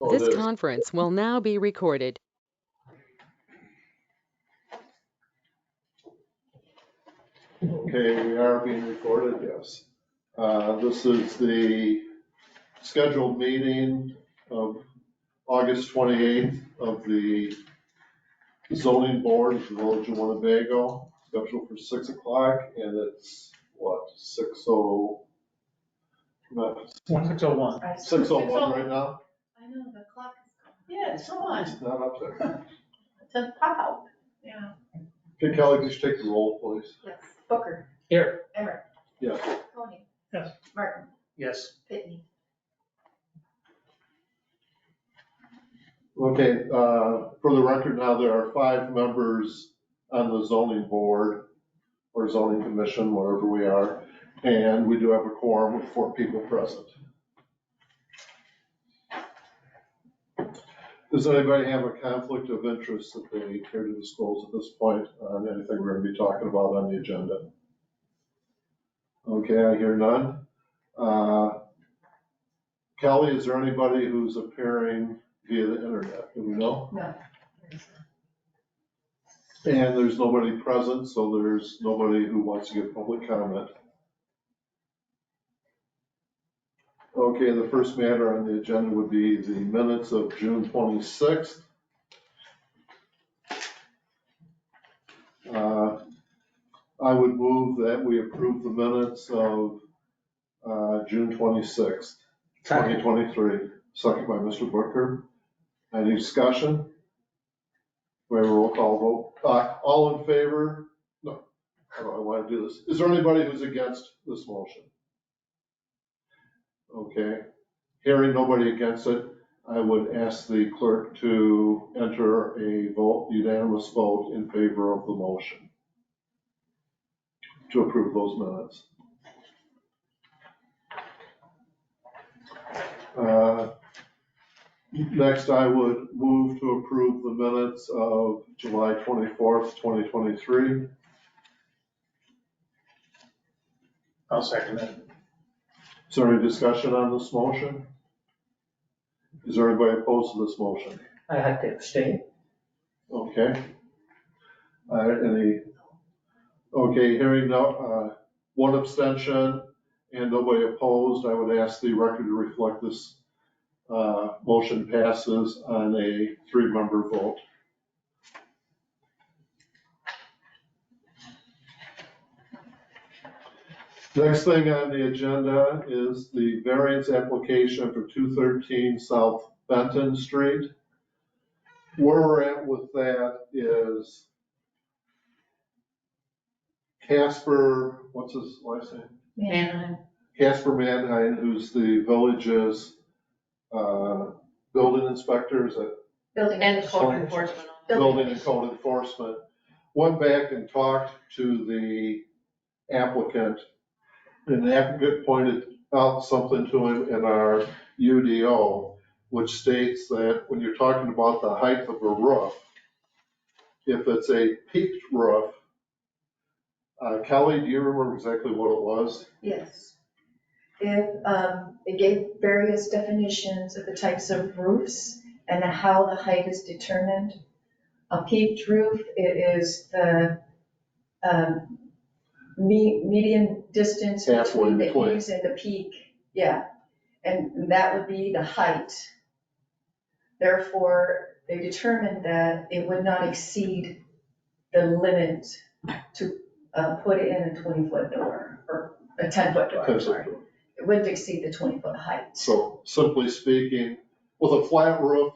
Oh, it This is. conference will now be recorded. Okay, we are being recorded, yes. This is the scheduled meeting of August 28th of the zoning board of the Village of Winnebago, scheduled for 6 o'clock, and it's, what, 6:01. 6:01 right now? I know, the clock is gone. Yeah, it's on. It's not up there. It says pop out. Yeah. Okay, Kelly, just take the roll, please. Yes. Booker, Here. Emmer, Yes. Tony. Yes. Martin, Yes. Pitney. Okay, for the record now, there are 5 members on the zoning board or zoning commission, wherever we are, and we do have a quorum with 4 people present. Does anybody have a conflict of interest that they care to disclose at this point on anything we're gonna be talking about on the agenda? Okay, I hear none. Kelly, is there anybody who's appearing via the internet? Do we know? No. And there's nobody present, so there's nobody who wants to give public comment. Okay, the first matter on the agenda would be the minutes of June 26th. I would move that we approve the minutes of June 26th, 2023. Second by Mr. Booker. Any discussion? We have a roll call vote. All in favor? No, I don't want to do this. Is there anybody who's against this motion? Okay, hearing nobody against it, I would ask the clerk to enter a vote, unanimous vote in favor of the motion to approve those minutes. Next, I would move to approve the minutes of July 24th, 2023. I'll second it. Is there any discussion on this motion? Is there anybody opposed to this motion? I have to abstain. Okay. Okay, hearing no, 1 abstention and nobody opposed, I would ask the record to reflect this motion passes on a 3-member vote. Next thing on the agenda is the variance application for 213 South Benton Street. Where we're at with that is Casper, what's his last name? Manheim. Casper Manheim, who's the village's building inspector, is it? Building and code enforcement. Building and code enforcement, went back and talked to the applicant, and the applicant pointed out something to him in our UDO, which states that when you're talking about the height of a roof, if it's a peaked roof, Kelly, do you remember exactly what it was? Yes. It gave various definitions of the types of roofs and how the height is determined. A peaked roof, it is the median distance between the eaves and the peak. Yeah, and that would be the height. Therefore, they determined that it would not exceed the limit to put in a 20-foot door, or a 10-foot door, I'm sorry. It wouldn't exceed the 20-foot height. So simply speaking, with a flat roof,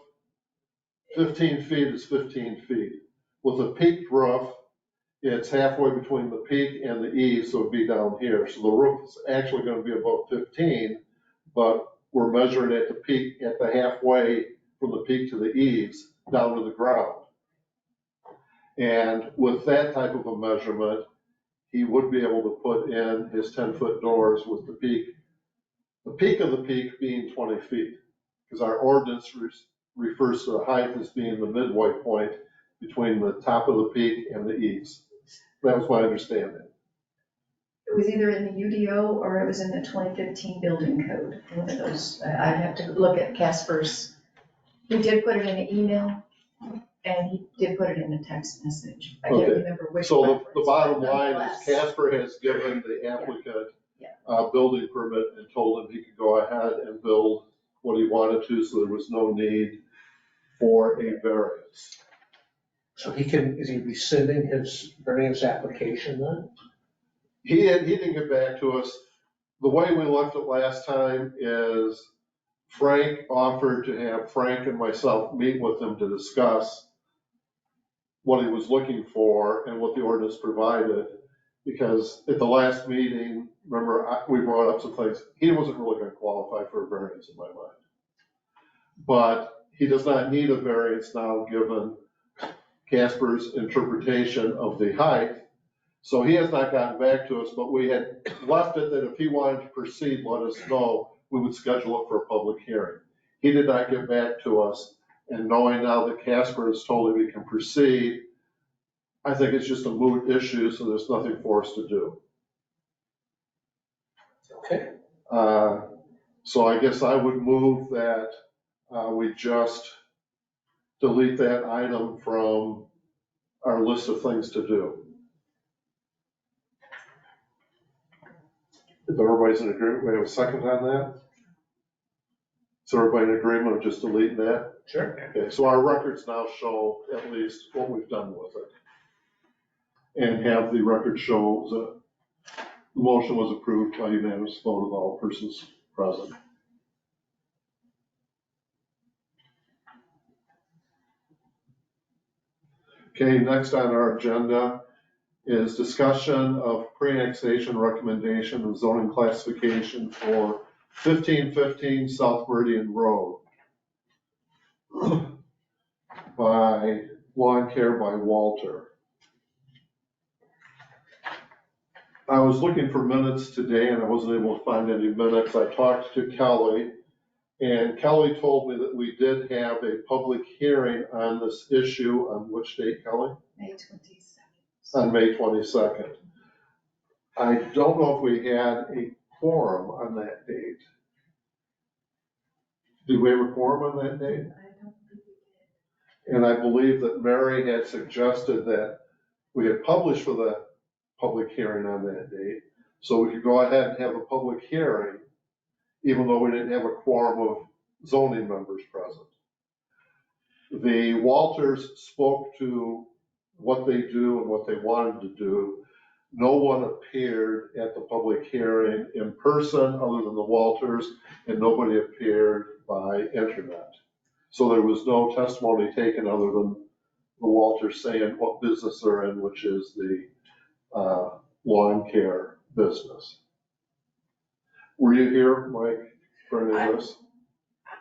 15 feet is 15 feet. With a peaked roof, it's halfway between the peak and the eaves, so it'd be down here. So the roof is actually gonna be about 15, but we're measuring at the peak, at the halfway from the peak to the eaves, down to the ground. And with that type of a measurement, he would be able to put in his 10-foot doors with the peak of the peak being 20 feet. Because our ordinance refers to the height as being the midway point between the top of the peak and the eaves. That was my understanding. It was either in the UDO or it was in the 2015 building code, one of those. I'd have to look at Casper's He did put it in an email, and he did put it in a text message. I Okay. can't remember which So reference. the bottom but line is nonetheless. Casper has given the applicant Yeah. a building permit and told him he could go ahead and build what he wanted to, so there was no need for a variance. So is he rescinding his variance application then? He didn't get back to us. The way we left it last time is Frank offered to have Frank and myself meet with him to discuss what he was looking for and what the ordinance provided. Because at the last meeting, remember, we brought up some things, he wasn't really gonna qualify for a variance in my mind. But he does not need a variance now, given Casper's interpretation of the height. So he has not gotten back to us, but we had left it that if he wanted to proceed, let us know, we would schedule it for a public hearing. He did not get back to us, and knowing now that Casper has told him he can proceed, I think it's just a moot issue, so there's nothing for us to do. Okay. So I guess I would move that we just delete that item from our list of things to do. If everybody's in agreement, we have a second on that? So everybody in agreement of just deleting that? Sure. Okay, so our records now show at least what we've done with it. And have the record show that the motion was approved by unanimous vote of all persons present. Okay, next on our agenda is discussion of pre-annexation recommendation and zoning classification for 1515 South Meridian Road by Lawn Care by Walter. I was looking for minutes today and I wasn't able to find any minutes. I talked to Kelly, and Kelly told me that we did have a public hearing on this issue on which date, Kelly? May 22nd. On May 22nd. I don't know if we had a quorum on that date. Did we have a quorum on that date? I don't think we did. And I believe that Mary had suggested that we had published for the public hearing on that date, so we could go ahead and have a public hearing, even though we didn't have a quorum of zoning members present. The Walters spoke to what they do and what they wanted to do. No one appeared at the public hearing in person other than the Walters, and nobody appeared by internet. So there was no testimony taken other than the Walters saying what business they're in, which is the lawn care business. Were you here, Mike, for any of this?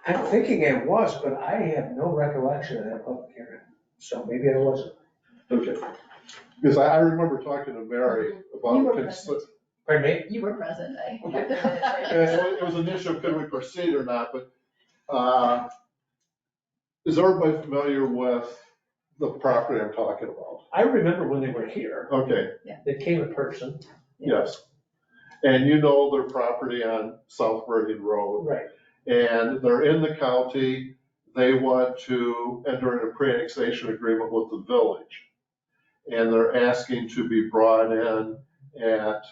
I'm thinking it was, but I have no recollection of that public hearing, so maybe I wasn't. Okay. Because I remember talking to Mary about. You were present. Pardon me? You were present, I. It was an issue, could we proceed or not, but is everybody familiar with the property I'm talking about? I remember when they were here, Okay, they came in person. yes. And you know their property on South Meridian Road. Right. And they're in the county. They want to enter into a pre-annexation agreement with the village. And they're asking to be brought in at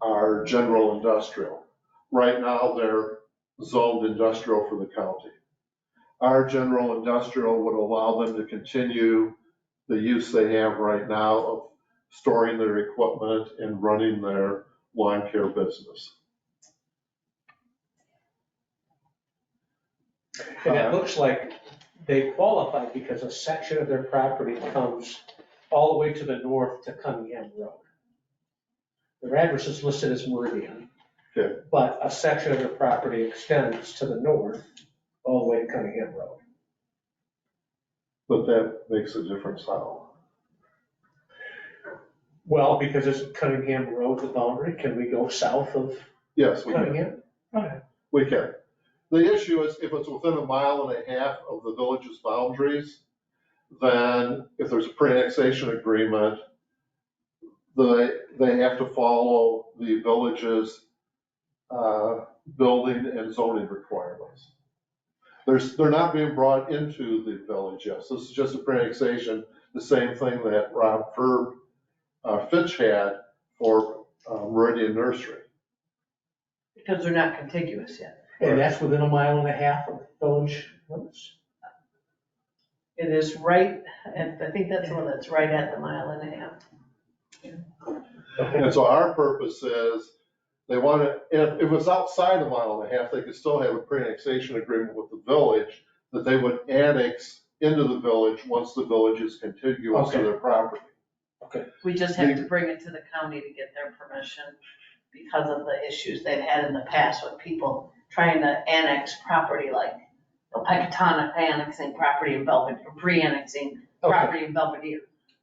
our general industrial. Right now, they're zoned industrial for the county. Our general industrial would allow them to continue the use they have right now of storing their equipment and running their lawn care business. And it looks like they qualify because a section of their property comes all the way to the north to Cunningham Road. Their address is listed as Meridian. Okay. But a section of their property extends to the north all the way to Cunningham Road. But that makes a difference how? Well, because it's Cunningham Road, the boundary, can we go south of Yes, we can. Cunningham? Okay. We can. The issue is if it's within 1.5 miles of the village's boundaries, then if there's a pre-annexation agreement, they have to follow the village's building and zoning requirements. they're not being brought into the village yet. So this is just a pre-annexation, the same thing that Rob Fitch had for Meridian Nursery. Because they're not contiguous yet. And that's within 1.5 miles of village limits. It is right, and I think that's the one that's right at the 1.5 miles. And so our purpose is, they want to, if it's outside 1.5 miles, they could still have a pre-annexation agreement with the village, that they would annex into the village once the village is contiguous to Okay. their property. We just have to bring it to the county to get their permission because of the issues they've had in the past with people trying to annex property like Pecatonic annexing property in Belvedere, or pre-annexing property in Belvedere.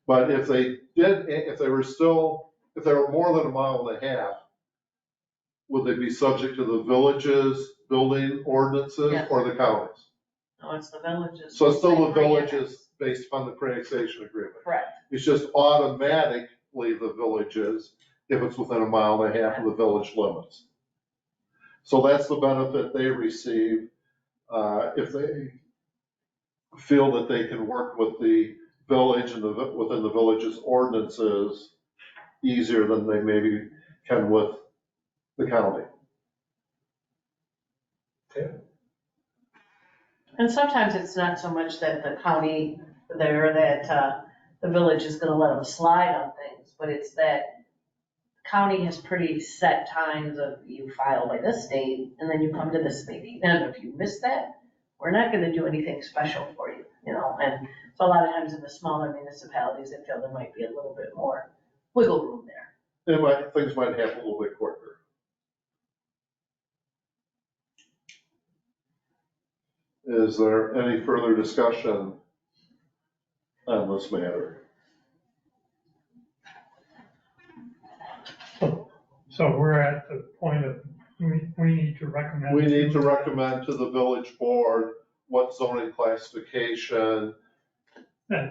But if they did, if they were more than 1.5 miles, would they be subject to the village's building ordinances Yes. or the county's? No, it's the villages. So it's still the Pre-annex. villages based upon the pre-annexation agreement. Correct. It's just automatically the villages if it's within 1.5 miles of the village limits. So that's the benefit they receive, if they feel that they can work with the village and within the village's ordinances easier than they maybe can with the county. And sometimes it's not so much that the county there, that the village is gonna let them slide on things, but it's that county has pretty set times of you file by this date, and then you come to this meeting. And if you miss that, we're not gonna do anything special for you, you know? And so a lot of times in the smaller municipalities, I feel there might be a little bit more wiggle room there. Things might happen a little bit quicker. Is there any further discussion on this matter? So we're at the point of, we need to recommend. We need to recommend to the village board what zoning classification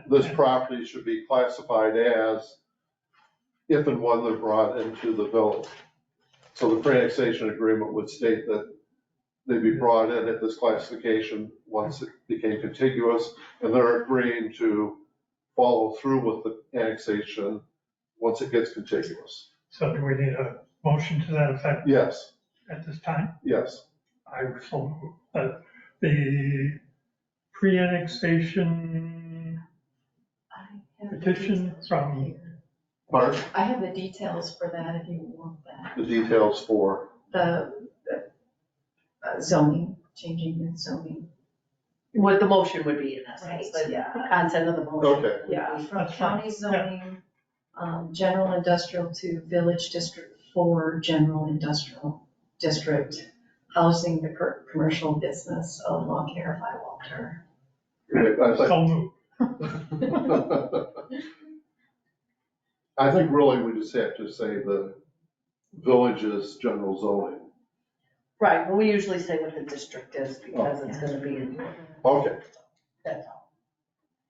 this property should be classified as if and when they're brought into the village. So the pre-annexation agreement would state that they'd be brought in at this classification once it became contiguous, and they're agreeing to follow through with the annexation once it gets contiguous. So do we need a motion to that effect Yes, at this time? yes. I would so move. The pre-annexation petition from, Mark, I have the details for that if you want that. the details for, The zoning, changing the zoning. What the motion would be in essence, Right, the yeah. content of the motion. okay, Yeah, from That's fine, county zoning, general industrial to village district 4, general industrial district, housing the commercial business of Long Care by Walter. so move. I think really we just have to say the village's general zoning. Right, but we usually say what the district is because it's gonna be important, Okay, that's all.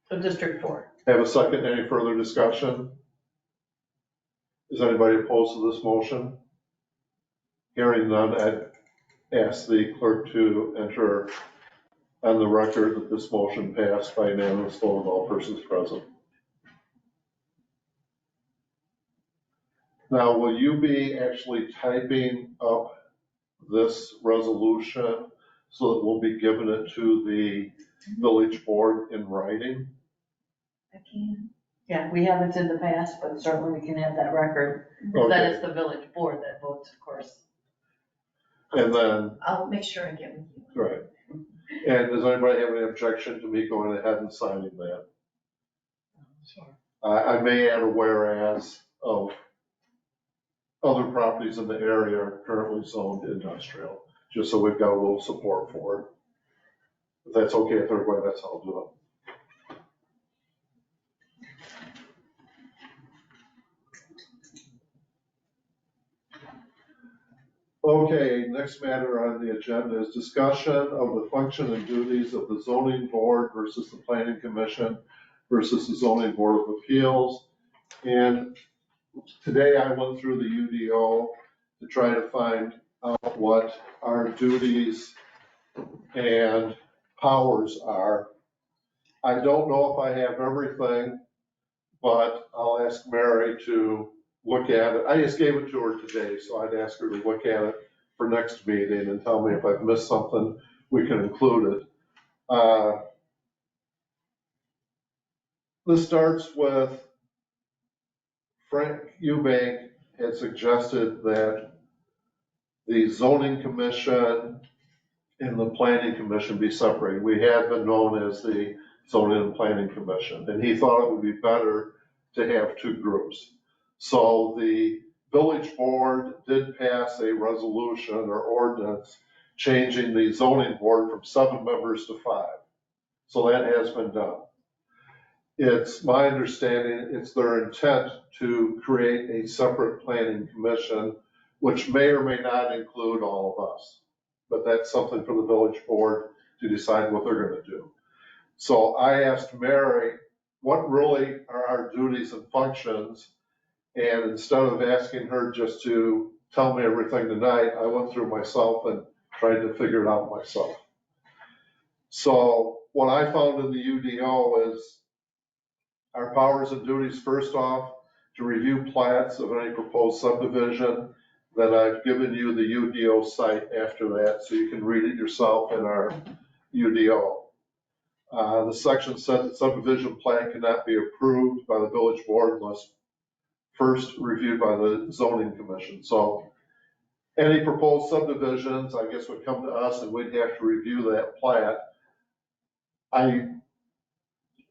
So District 4. have a second, any further discussion? Is anybody opposed to this motion? Hearing none, I'd ask the clerk to enter on the record that this motion passed by unanimous vote of all persons present. Now, will you be actually typing up this resolution so that we'll be giving it to the village board in writing? I can. Yeah, we haven't in the past, but certainly we can have that record. Then Okay, it's the village board that votes, of course. and then, I'll make sure I get with you. right. And does anybody have any objection to me going ahead and signing that? Sorry. I may add a whereas of other properties in the area are currently zoned industrial, just so we've got a little support for it. If that's okay with everybody, that's how I'll do it. Okay, next matter on the agenda is discussion of the function and duties of the zoning board versus the planning commission versus the zoning board of appeals. And today I went through the UDO to try to find out what our duties and powers are. I don't know if I have everything, but I'll ask Mary to look at it. I just gave it to her today, so I'd ask her to look at it for next meeting and tell me if I've missed something, we can include it. This starts with Frank Eubank had suggested that the zoning commission and the planning commission be separated. We had been known as the zoning and planning commission, and he thought it would be better to have two groups. So the village board did pass a resolution or ordinance changing the zoning board from 7 members to 5. So that has been done. It's my understanding, it's their intent to create a separate planning commission, which may or may not include all of us. But that's something for the village board to decide what they're gonna do. So I asked Mary, what really are our duties and functions? And instead of asking her just to tell me everything tonight, I went through myself and tried to figure it out myself. So what I found in the UDO is our powers and duties, first off, to review plats of any proposed subdivision. Then I've given you the UDO site after that, so you can read it yourself in our UDO. The section said that subdivision plan cannot be approved by the village board unless first reviewed by the zoning commission. So any proposed subdivisions, I guess, would come to us and we'd have to review that plat.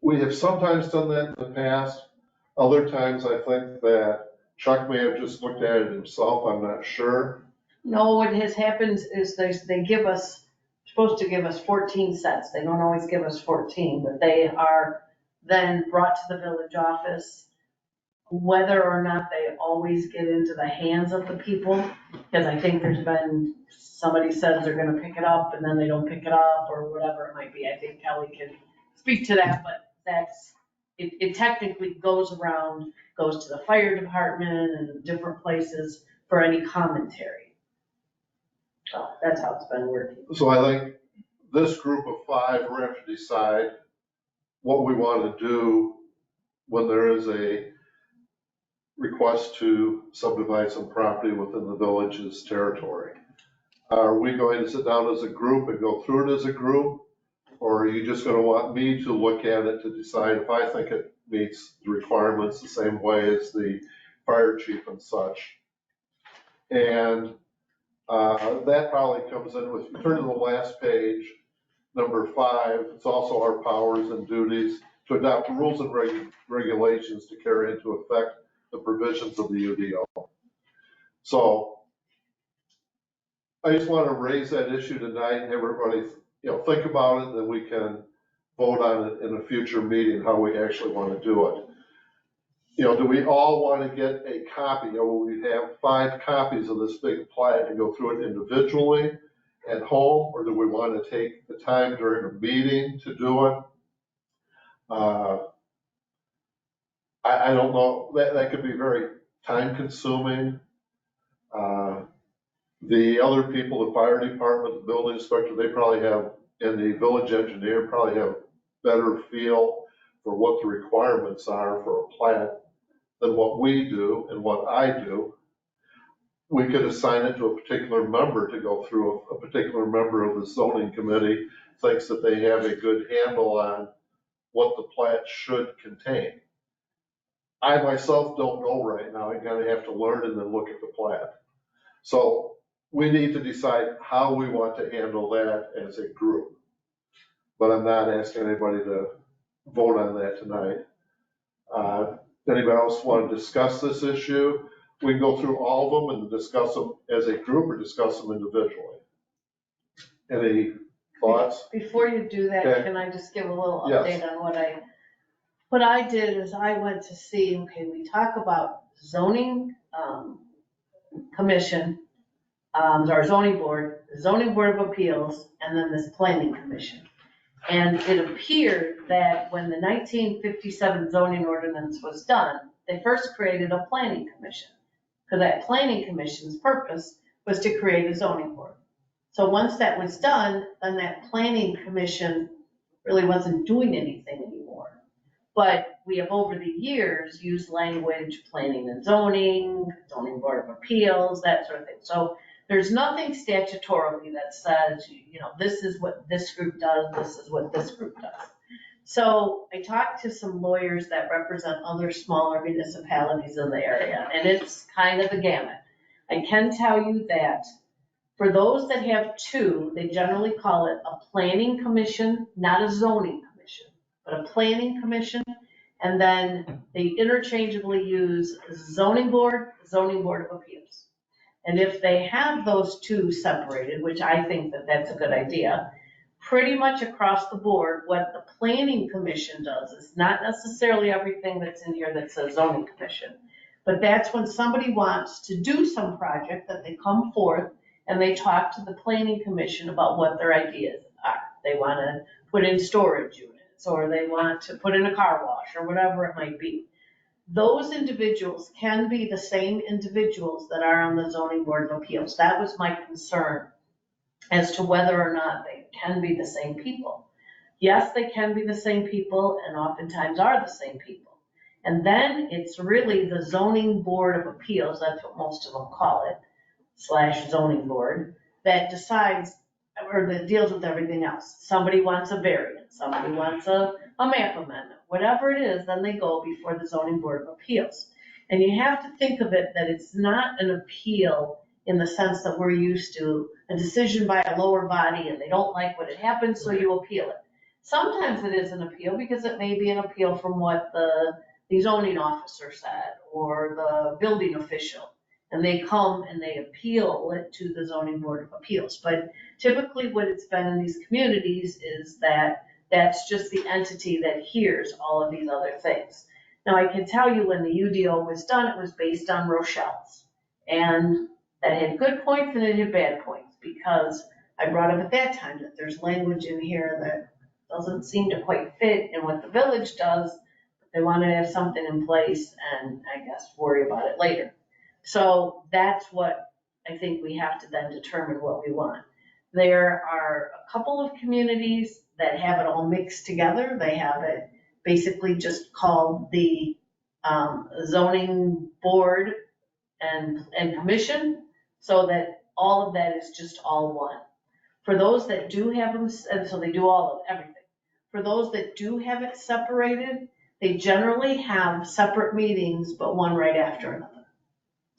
We have sometimes done that in the past. Other times I think that Chuck may have just looked at it himself, I'm not sure. No, what has happened is they give us, supposed to give us 14 sets. They don't always give us 14, but they are then brought to the village office. Whether or not they always get into the hands of the people, because I think there's been, somebody says they're gonna pick it up and then they don't pick it up or whatever it might be. I think Kelly can speak to that, but that's, it technically goes around, goes to the fire department and different places for any commentary. So that's how it's been working. So I think this group of 5, we're gonna have to decide what we want to do when there is a request to subdivide some property within the village's territory. Are we going to sit down as a group and go through it as a group? Or are you just gonna want me to look at it to decide if I think it meets the requirements the same way as the fire chief and such? And that probably comes in with, you turn to the last page, number 5, it's also our powers and duties to adopt rules and regulations to carry into effect the provisions of the UDO. So I just want to raise that issue tonight and have everybody, think about it, and then we can vote on it in a future meeting, how we actually want to do it. Do we all want to get a copy? Will we have 5 copies of this big plat and go through it individually at home, or do we want to take the time during a meeting to do it? I don't know, that could be very time consuming. The other people, the fire department, the building inspector, they probably have, and the village engineer probably have better feel for what the requirements are for a plat than what we do and what I do. We could assign it to a particular member to go through. A particular member of the zoning committee thinks that they have a good handle on what the plat should contain. I myself don't know right now. I kind of have to learn and then look at the plat. So we need to decide how we want to handle that as a group. But I'm not asking anybody to vote on that tonight. Anybody else want to discuss this issue? We can go through all of them and discuss them as a group or discuss them individually. Any thoughts? Before you do that, Okay. can I just give a little Yes. update on what I did is I went to see, okay, we talk about zoning, commission, our zoning board of appeals, and then this planning commission. And it appeared that when the 1957 zoning ordinance was done, they first created a planning commission. Because that planning commission's purpose was to create a zoning board. So once that was done, then that planning commission really wasn't doing anything anymore. But we have over the years used language, planning and zoning, zoning board of appeals, that sort of thing. So there's nothing statutorily that says, this is what this group does, this is what this group does. So I talked to some lawyers that represent other smaller municipalities in the area, and it's kind of a gamut. I can tell you that for those that have two, they generally call it a planning commission, not a zoning commission, but a planning commission. And then they interchangeably use zoning board of appeals. And if they have those two separated, which I think that that's a good idea, pretty much across the board, what the planning commission does is not necessarily everything that's in here that says zoning commission. But that's when somebody wants to do some project that they come forth and they talk to the planning commission about what their ideas are. They want to put in storage units, or they want to put in a car wash, or whatever it might be. Those individuals can be the same individuals that are on the zoning board of appeals. That was my concern as to whether or not they can be the same people. Yes, they can be the same people, and oftentimes are the same people. And then it's really the zoning board of appeals, that's what most of them call it, / zoning board, that decides, or that deals with everything else. Somebody wants a variance, somebody wants a map amendment, whatever it is, then they go before the zoning board of appeals. And you have to think of it that it's not an appeal in the sense that we're used to, a decision by a lower body and they don't like what had happened, so you appeal it. Sometimes it is an appeal because it may be an appeal from what the zoning officer said or the building official. And they come and they appeal it to the zoning board of appeals. But typically what it's been in these communities is that that's just the entity that hears all of these other things. Now I can tell you when the UDO was done, it was based on Rochelle's. And that had good points and it had bad points, because I brought up at that time that there's language in here that doesn't seem to quite fit in what the village does. But they want to have something in place and I guess worry about it later. So that's what I think we have to then determine what we want. There are a couple of communities that have it all mixed together. They have it basically just called the zoning board and commission, so that all of that is just all one. For those that do have them, and so they do all of everything. For those that do have it separated, they generally have separate meetings, but one right after another.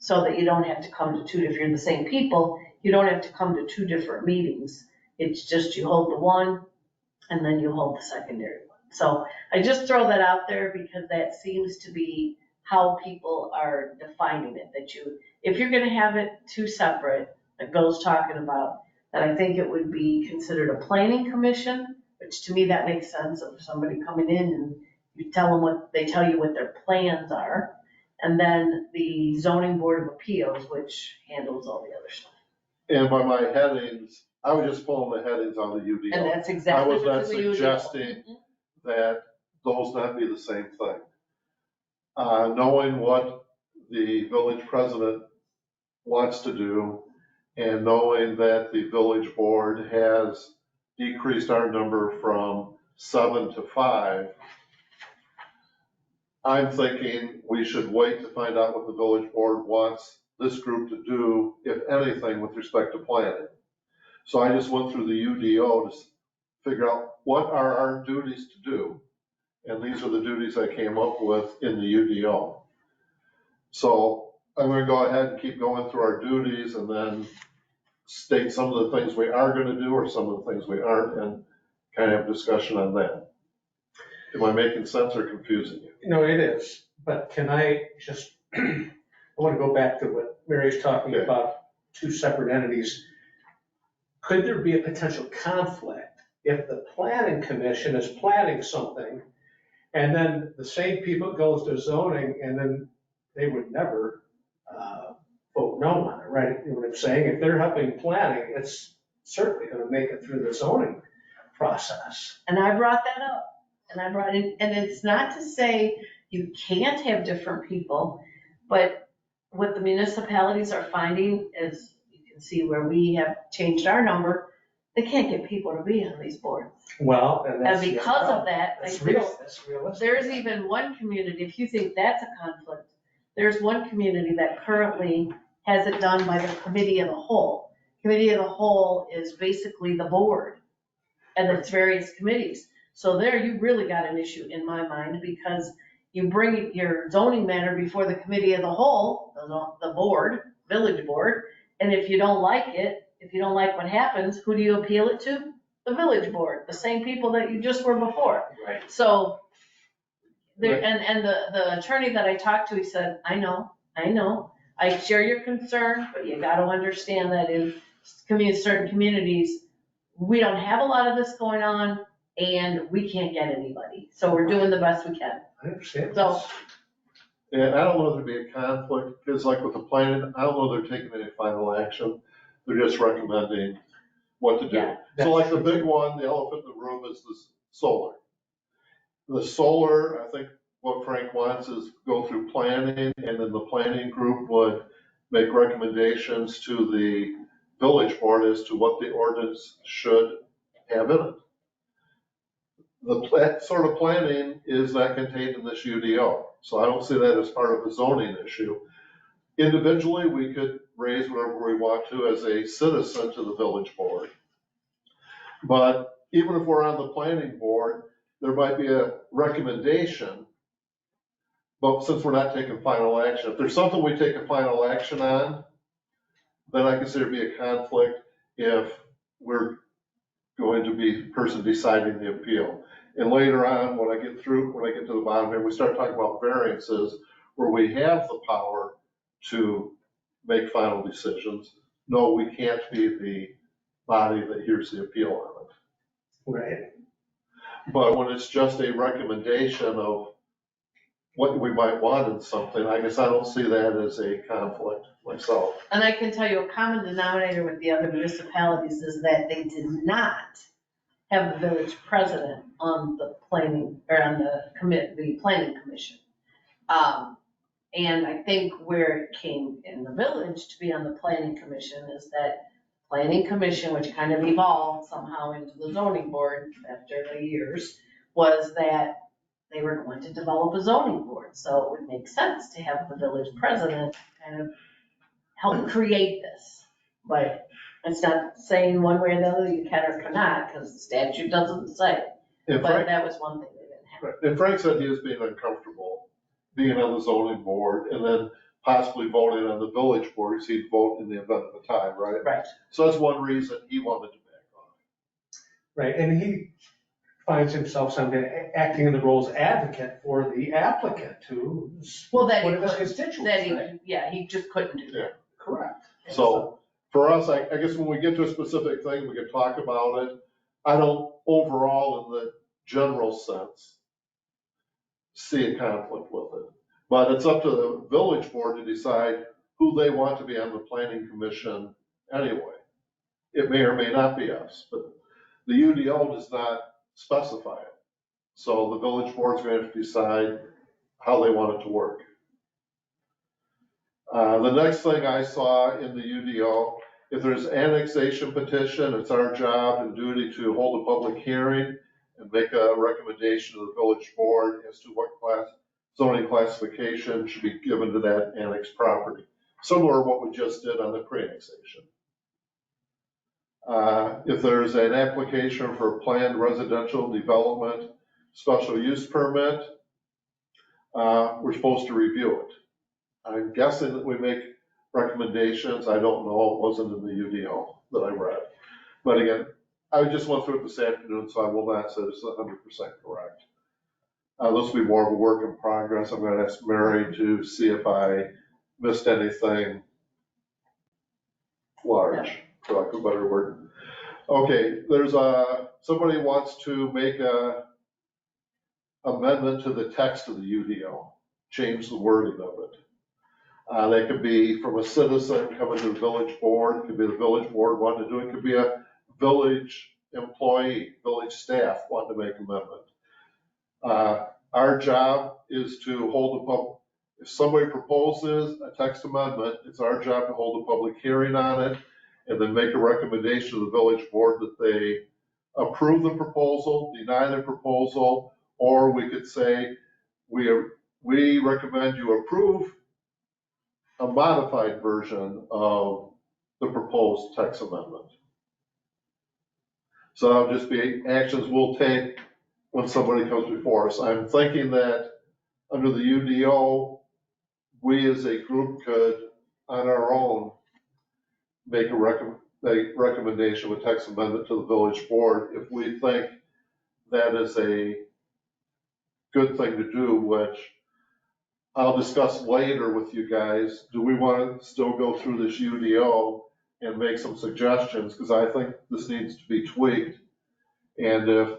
So that you don't have to come to two, if you're the same people, you don't have to come to two different meetings. It's just you hold the one and then you hold the secondary one. So I just throw that out there because that seems to be how people are defining it, that if you're gonna have it two separate, like Bill's talking about, then I think it would be considered a planning commission, which to me that makes sense of somebody coming in and you tell them they tell you what their plans are. And then the zoning board of appeals, which handles all the other stuff. And by my headings, I was just pulling the headings on the UDO. And that's exactly I was not what the UDO. suggesting that those not be the same thing. Knowing what the village president wants to do and knowing that the village board has decreased our number from 7 to 5, I'm thinking we should wait to find out what the village board wants this group to do, if anything, with respect to planning. So I just went through the UDO to figure out what are our duties to do. And these are the duties I came up with in the UDO. So I'm gonna go ahead and keep going through our duties and then state some of the things we are gonna do or some of the things we aren't, and kind of have discussion on that. Am I making sense or confusing you? No, it is, but can I just, I want to go back to what Mary's talking Okay. about, two separate entities. Could there be a potential conflict if the planning commission is planning something and then the same people goes to zoning and then they would never vote no on it, right? You know what I'm saying? If they're helping planning, it's certainly going to make it through the zoning process. And I brought that up. And I brought in, and it's not to say you can't have different people, but what the municipalities are finding is, you can can see where we have changed our number, they can't get people to be on these boards. Well, and And that's. the because other of that, That's I real, think that's realistic. there's even one community, if you think that's a conflict, there's one community that currently has it done by the committee of the whole. Committee of the whole is basically the board and its various committees. So there you really got an issue in my mind, because you bring your zoning matter before the committee of the whole, the board, village board, and if you don't like it, if you don't like what happens, who do you appeal it to? The village board, the same people that you just were before. Right. So, there, and the attorney that I talked to, he said, I know, I share your concern, but you gotta understand that in certain communities, we don't have a lot of this going on, and we can't get anybody, so we're doing the best we can. I understand. So- And I don't know if there'd be a conflict, because like with the planning, I don't know if they're taking any final action. They're just recommending what to do. Yeah. So like the big one, the elephant in the room is the solar. The solar, I think what Frank wants is go through planning, and then the planning group would make recommendations to the village board as to what the ordinance should have in it. That sort of planning is not contained in this UDO, so I don't see that as part of a zoning issue. Individually, we could raise whatever we want to as a citizen to the village board. But even if we're on the planning board, there might be a recommendation, but since we're not taking final action, if there's something we take a final action on, then I consider it be a conflict if we're going to be the person deciding the appeal. And later on, when I get to the bottom here, we start talking about variances where we have the power to make final decisions. No, we can't be the body that hears the appeal on it. Right. But when it's just a recommendation of what we might want in something, I guess I don't see that as a conflict myself. And I can tell you a common denominator with the other municipalities is that they did not have the village president on the planning, or on the planning commission. And I think where it came in the village to be on the planning commission is that planning commission, which kind of evolved somehow into the zoning board after the years, was that they were going to develop a zoning board. So it would make sense to have the village president kind of help create this. But it's not saying one way or the other you can or cannot, because the statute doesn't say. And But Frank, that was one thing they didn't have. and Frank said he was being uncomfortable being on the zoning board and then possibly voting on the village board, because he'd vote in the event of a tie, right? Right. So that's one reason he wanted to back off. Right, and he finds himself someday acting in the role as advocate for the applicant to Well, that he put his couldn't- constituents, That right? he just couldn't do that. Correct. So for us, I guess when we get to a specific thing, we can talk about it. I don't overall, in the general sense, see a conflict with it. But it's up to the village board to decide who they want to be on the planning commission anyway. It may or may not be us, but the UDO does not specify it. So the village board's going to have to decide how they want it to work. The next thing I saw in the UDO, if there's annexation petition, it's our job and duty to hold a public hearing and make a recommendation to the village board as to what zoning classification should be given to that annexed property. Similar to what we just did on the pre-annexation. If there's an application for a planned residential development special use permit, we're supposed to review it. I'm guessing that we make recommendations. I don't know. It wasn't in the UDO that I read. But again, I just went through it this afternoon, so I will not say it's 100% correct. This will be more of a work in progress. I'm going to ask Mary to see if I missed anything large, for lack of a better word. Okay, there's somebody wants to make a amendment to the text of the UDO, change the wording of it. That could be from a citizen coming to the village board, it could be the village board wanting to do it, could be a village employee, village staff wanting to make an amendment. Our job is to hold if somebody proposes a text amendment, it's our job to hold a public hearing on it and then make a recommendation to the village board that they approve the proposal, deny the proposal, or we could say, we recommend you approve a modified version of the proposed text amendment. So that'll just be actions we'll take when somebody comes before us. I'm thinking that under the UDO, we as a group could, on our own, make a recommendation with text amendment to the village board if we think that is a good thing to do, which I'll discuss later with you guys. Do we want to still go through this UDO and make some suggestions? Because I think this needs to be tweaked. And if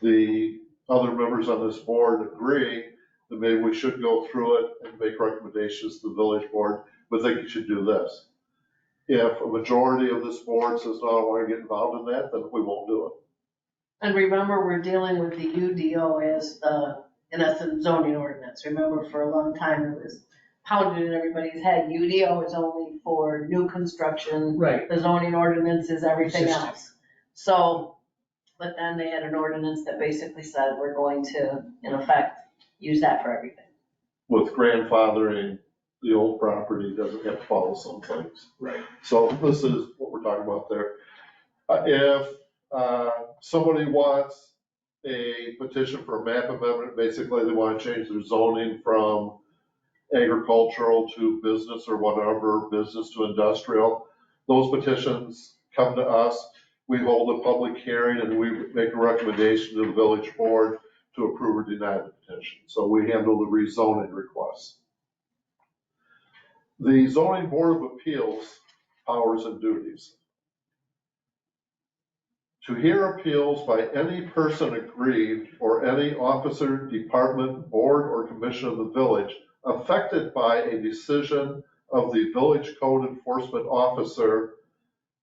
the other members on this board agree, then maybe we should go through it and make recommendations to the village board. But I think you should do this. If a majority of this board says, no, I don't want to get involved in that, then we won't do it. And remember, we're dealing with the UDO as the, in essence, zoning ordinance. Remember, for a long time, it was pounded in everybody's head. UDO is only for new construction. Right. The zoning ordinance is everything Existing. else. So, but then they had an ordinance that basically said we're going to, in effect, use that for everything. With grandfathering, the old property doesn't have to follow some things. Right. So this is what we're talking about there. If somebody wants a petition for a map amendment, basically they want to change their zoning from agricultural to business or whatever, business to industrial, those petitions come to us. We hold a public hearing and we make a recommendation to the village board to approve or deny the petition. So we handle the rezoning requests. The zoning board of appeals powers and duties. To hear appeals by any person aggrieved or any officer, department, board, or commission of the village affected by a decision of the village code enforcement officer,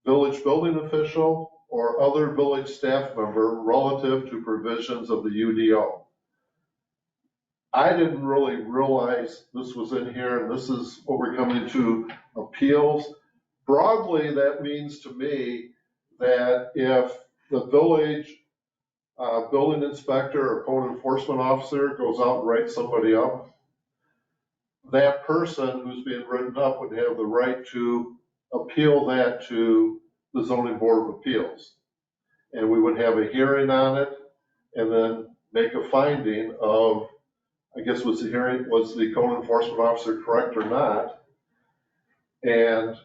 village building official, or other village staff member relative to provisions of the UDO. I didn't really realize this was in here, and this is what we're coming to, appeals. Broadly, that means to me that if the village building inspector or code enforcement officer goes out and writes somebody up, that person who's being written up would have the right to appeal that to the zoning board of appeals. And we would have a hearing on it and then make a finding of, I guess was the hearing, was the code enforcement officer correct or not? And,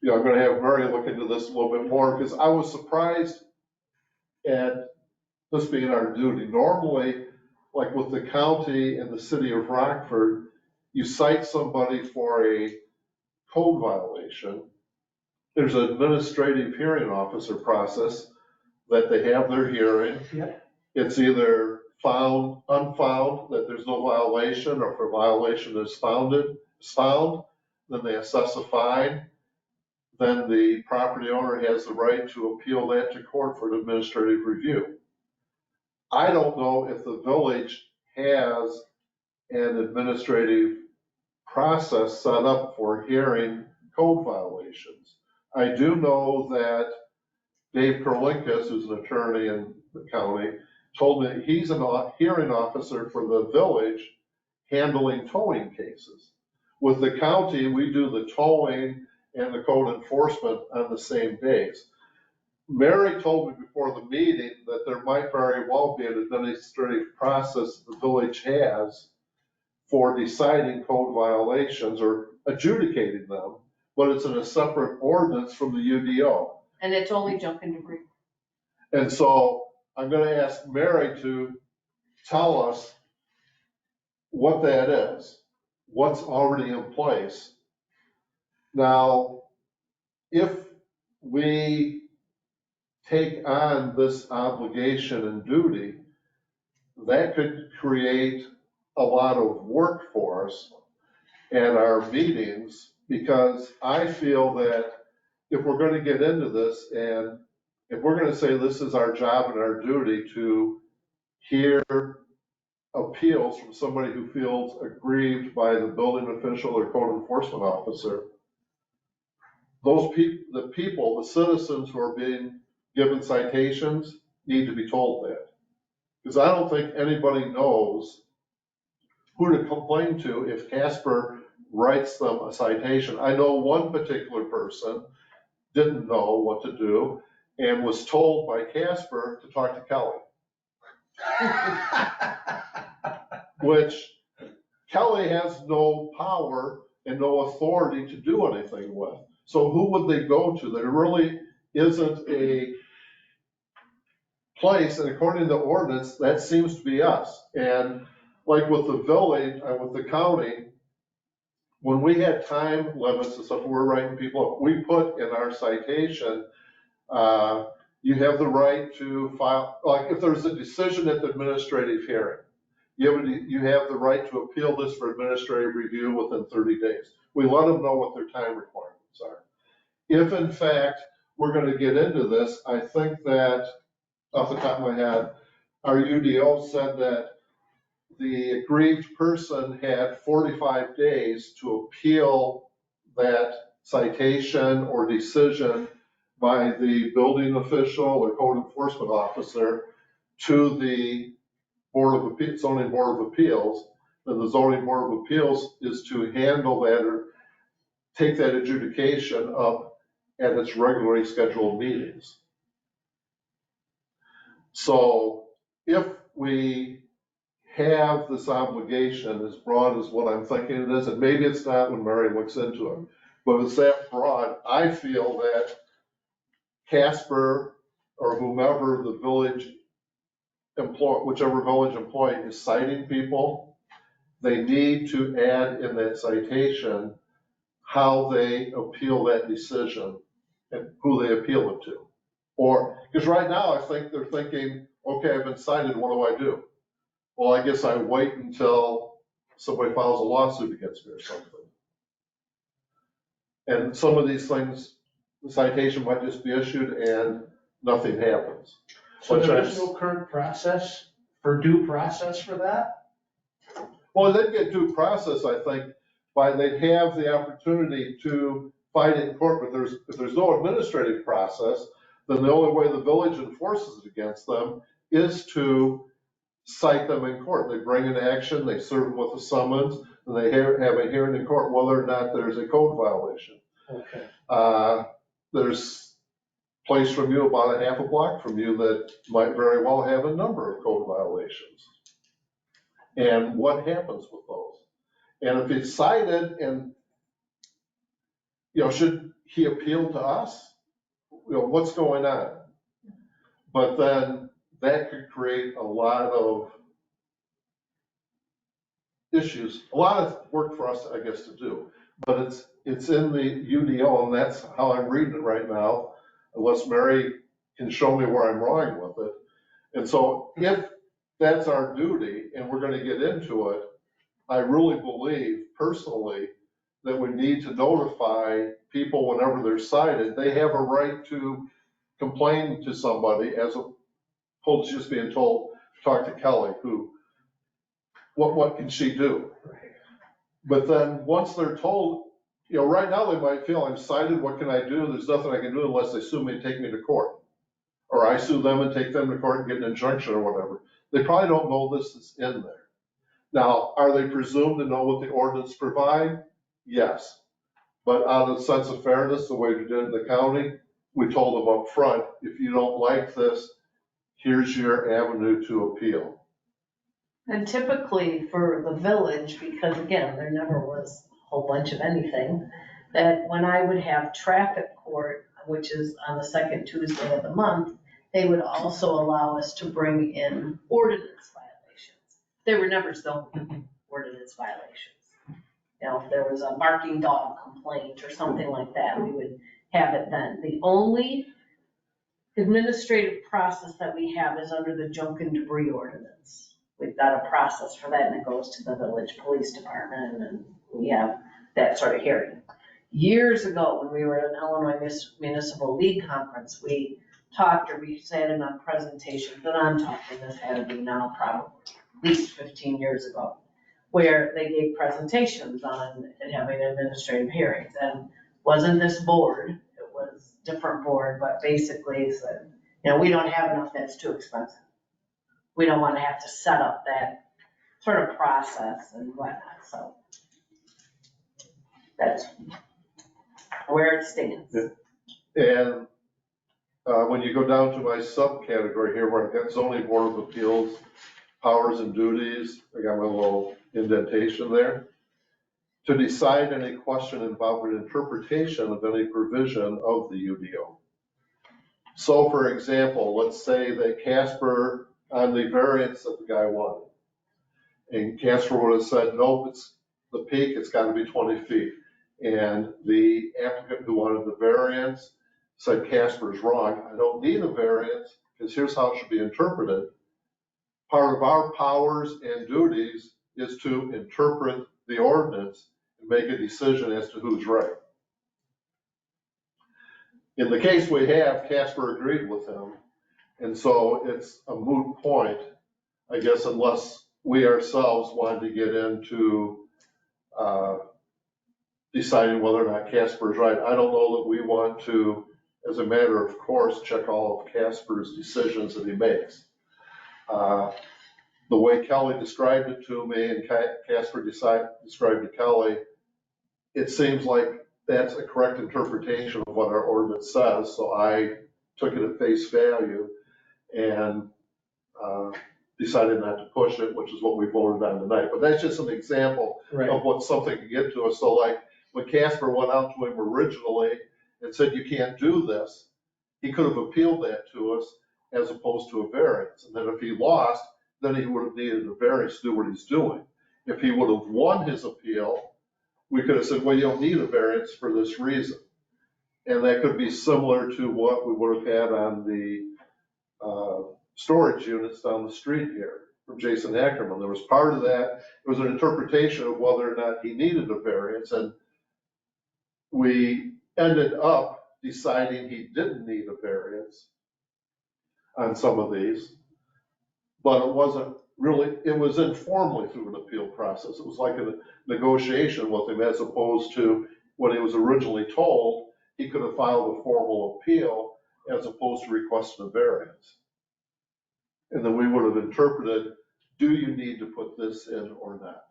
you know, I'm gonna have Mary look into this a little bit more because I was surprised at this being our duty. Normally, like with the county and the city of Rockford, you cite somebody for a code violation. There's an administrative hearing officer process that they have their hearing. Yep. It's either found, unfound, that there's no violation, or if a violation is found, then they assess a fine. Then the property owner has the right to appeal that to court for an administrative review. I don't know if the village has an administrative process set up for hearing code violations. I do know that Dave Kerlinkus, who's an attorney in the county, told me he's a hearing officer for the village handling towing cases. With the county, we do the towing and the code enforcement on the same days. Mary told me before the meeting that there might very well be an administrative process the village has for deciding code violations or adjudicating them, but it's in a separate ordinance from the UDO. And it's only junk and debris. And so I'm gonna ask Mary to tell us what that is, what's already in place. Now, if we take on this obligation and duty, that could create a lot of work for us at our meetings, because I feel that if we're gonna get into this and if we're gonna say this is our job and our duty to hear appeals from somebody who feels aggrieved by the building official or code enforcement officer, the citizens who are being given citations need to be told that. Because I don't think anybody knows who to complain to if Casper writes them a citation. I know one particular person didn't know what to do and was told by Casper to talk to Kelly, which Kelly has no power and no authority to do anything with. So who would they go to? There really isn't a place, and according to the ordinance, that seems to be us. And like with the village, with the county, when we had time limits and stuff, we're writing people up, we put in our citation, you have the right to file, like if there's a decision at the administrative hearing, you have the right to appeal this for administrative review within 30 days. We let them know what their time requirements are. If in fact we're going to get into this, I think that off the top of my head, our UDO said that the aggrieved person had 45 days to appeal that citation or decision by the building official or code enforcement officer to the zoning board of appeals. Then the zoning board of appeals is to handle that or take that adjudication up at its regularly scheduled meetings. So if we have this obligation as broad as what I'm thinking it is, and maybe it's not when Mary looks into it, but it's that broad, I feel that Casper or whomever the village employee, whichever village employee is citing people, they need to add in that citation how they appeal that decision and who they appeal it to. Or, because right now I think they're thinking, okay, I've been cited, what do I do? Well, I guess I wait until somebody files a lawsuit against me or something. And some of these things, the citation might just be issued and nothing happens. So there is no current process for due process for that? Well, they'd get due process, I think, they'd have the opportunity to fight it in court, but if there's no administrative process, then the only way the village enforces it against them is to cite them in court. They bring an action, they serve them with a summons, and they have a hearing in court whether or not there's a code violation. Okay. There's a place from you about a half a block from you that might very well have a number of code violations. And what happens with those? And if it's cited and, should he appeal to us? What's going on? But then that could create a lot of issues, a lot of work for us, I guess, to do. But it's in the UDO, and that's how I'm reading it right now, unless Mary can show me where I'm wrong with it. And so if that's our duty and we're going to get into it, I really believe personally that we need to notify people whenever they're cited. They have a right to complain to somebody as opposed to just being told, talk to Kelly, who, what can she do? But then once they're told, right now they might feel I'm cited, what can I do? There's nothing I can do unless they sue me and take me to court. Or I sue them and take them to court and get an injunction or whatever. They probably don't know this is in there. Now, are they presumed to know what the ordinance provide? Yes. But out of sense of fairness, the way we did in the county, we told them up front, if you don't like this, here's your avenue to appeal. And typically for the village, because again, there never was a whole bunch of anything, that when I would have traffic court, which is on the second Tuesday of the month, they would also allow us to bring in ordinance violations. They were never zoning ordinance violations. If there was a barking dog complaint or something like that, we would have it then. The only administrative process that we have is under the junk and debris ordinance. We've got a process for that, and it goes to the village police department, and we have that sort of hearing. Years ago, when we were at an Illinois Municipal League conference, we talked, or we sat in on presentations, and I'm talking, this had to be now probably at least 15 years ago, where they gave presentations on having administrative hearings. And Wasn't this board, it was different board, but basically said, we don't have enough, that's too expensive. We don't want to have to set up that sort of process and whatnot, so. That's where it stands. And when you go down to my subcategory here, where I've got zoning board of appeals, powers and duties, I got my little indentation there. To decide any question involving interpretation of any provision of the UDO. So for example, let's say that Casper, on the variance that the guy wanted, and Casper would have said, nope, it's the peak, it's gotta be 20 feet. And the applicant who wanted the variance said, Casper's wrong, I don't need a variance, because here's how it should be interpreted. Part of our powers and duties is to interpret the ordinance and make a decision as to who's right. In the case we have, Casper agreed with him, and so it's a moot point, I guess, unless we ourselves wanted to get into deciding whether or not Casper is right. I don't know that we want to, as a matter of course, check all of Casper's decisions that he makes. The way Kelly described it to me and Casper described to Kelly, it seems like that's a correct interpretation of what our ordinance says, so I took it at face value and decided not to push it, which is what we voted on tonight. But that's just an example of what something can get to us. So like when Casper went out to him originally and said, you can't do this, he could have appealed that to us as opposed to a variance. And then if he lost, then he would have needed a variance to do what he's doing. If he would have won his appeal, we could have said, well, you don't need a variance for this reason. And that could be similar to what we would have had on the storage units down the street here from Jason Ackerman. There was part of that, it was an interpretation of whether or not he needed a variance, and we ended up deciding he didn't need a variance on some of these, but it wasn't really, it was informally through an appeal process. It was like a negotiation with him, as opposed to when he was originally told he could have filed a formal appeal as opposed to requesting a variance. And then we would have interpreted, do you need to put this in or not?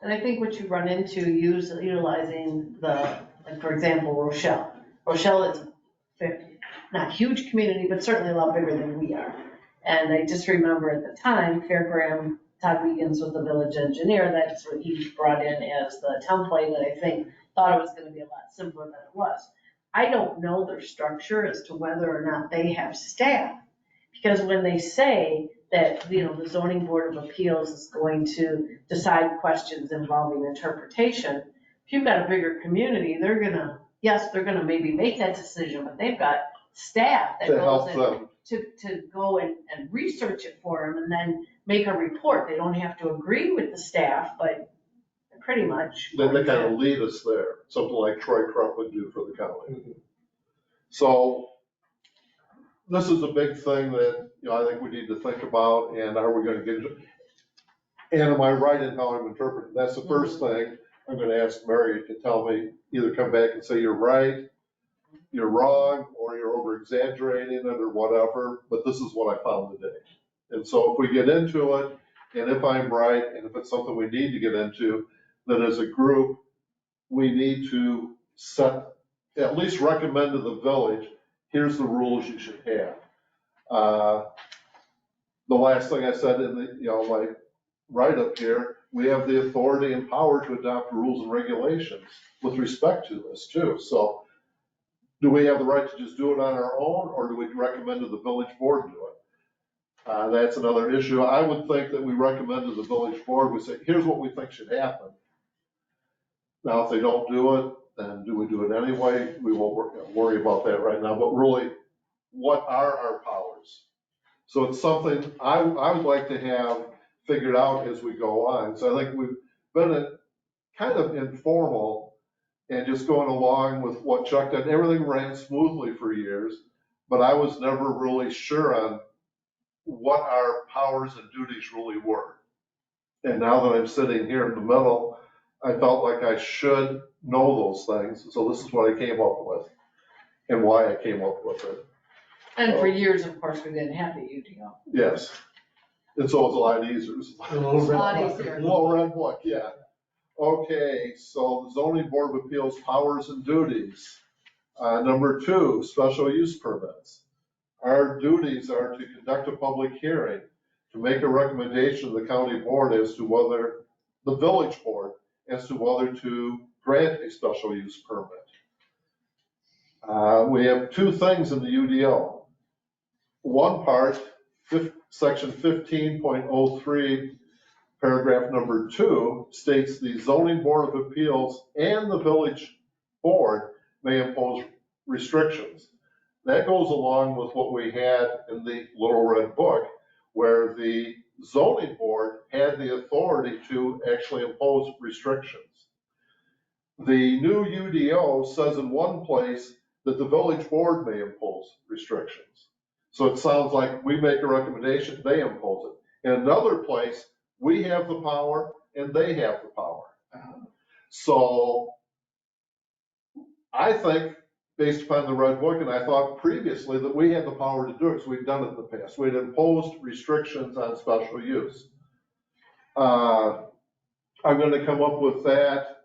And I think what you run into utilizing like for example, Rochelle. Rochelle is not a huge community, but certainly a lot bigger than we are. And I just remember at the time, Fairgraham, Todd Wiegans was the village engineer. That's what he brought in as the template that I think thought it was going to be a lot simpler than it was. I don't know their structure as to whether or not they have staff. Because when they say that, the zoning board of appeals is going to decide questions involving interpretation, if you've got a bigger community, they're gonna maybe make that decision, but they've got staff that goes in to go and research it for them and then make a report. They don't have to agree with the staff, but pretty much. Then they kind of lead us there, something like Troy Krupp would do for the county. So this is a big thing that, I think we need to think about, and are we gonna get into, and am I right in how I'm interpreting? That's the first thing I'm gonna ask Mary to tell me, either come back and say you're right, you're wrong, or you're over exaggerating it or whatever, but this is what I found today. And so if we get into it, and if I'm right, and if it's something we need to get into, then as a group, we need to at least recommend to the village, here's the rules you should have. The last thing I said in the, my write-up here, we have the authority and power to adopt rules and regulations with respect to this too. So do we have the right to just do it on our own, or do we recommend to the village board do it? That's another issue. I would think that we recommend to the village board, we say, here's what we think should happen. Now, if they don't do it, then do we do it anyway? We won't worry about that right now, but really, what are our powers? So it's something I would like to have figured out as we go on. So I think we've been kind of informal and just going along with what Chuck did. Everything ran smoothly for years, but I was never really sure on what our powers and duties really were. And now that I'm sitting here in the middle, I felt like I should know those things, so this is what I came up with and why I came up with it. And for years, of course, we didn't have the UDO. Yes. And so it's a lot easier. A little bit. Lot easier. Little red book, yeah. Okay, so the zoning board of appeals powers and duties. Number 2, special use permits. Our duties are to conduct a public hearing, to make a recommendation to the county board as to whether, the village board, as to whether to grant a special use permit. We have 2 things in the UDO. One part, section 15.03, paragraph number 2 states the zoning board of appeals and the village board may impose restrictions. That goes along with what we had in the Little Red Book, where the zoning board had the authority to actually impose restrictions. The new UDO says in one place that the village board may impose restrictions. So it sounds like we make a recommendation, they impose it. In another place, we have the power and they have the power. So I think, based upon the Red Book, and I thought previously that we had the power to do it, because we've done it in the past. We'd imposed restrictions on special use. I'm gonna come up with that.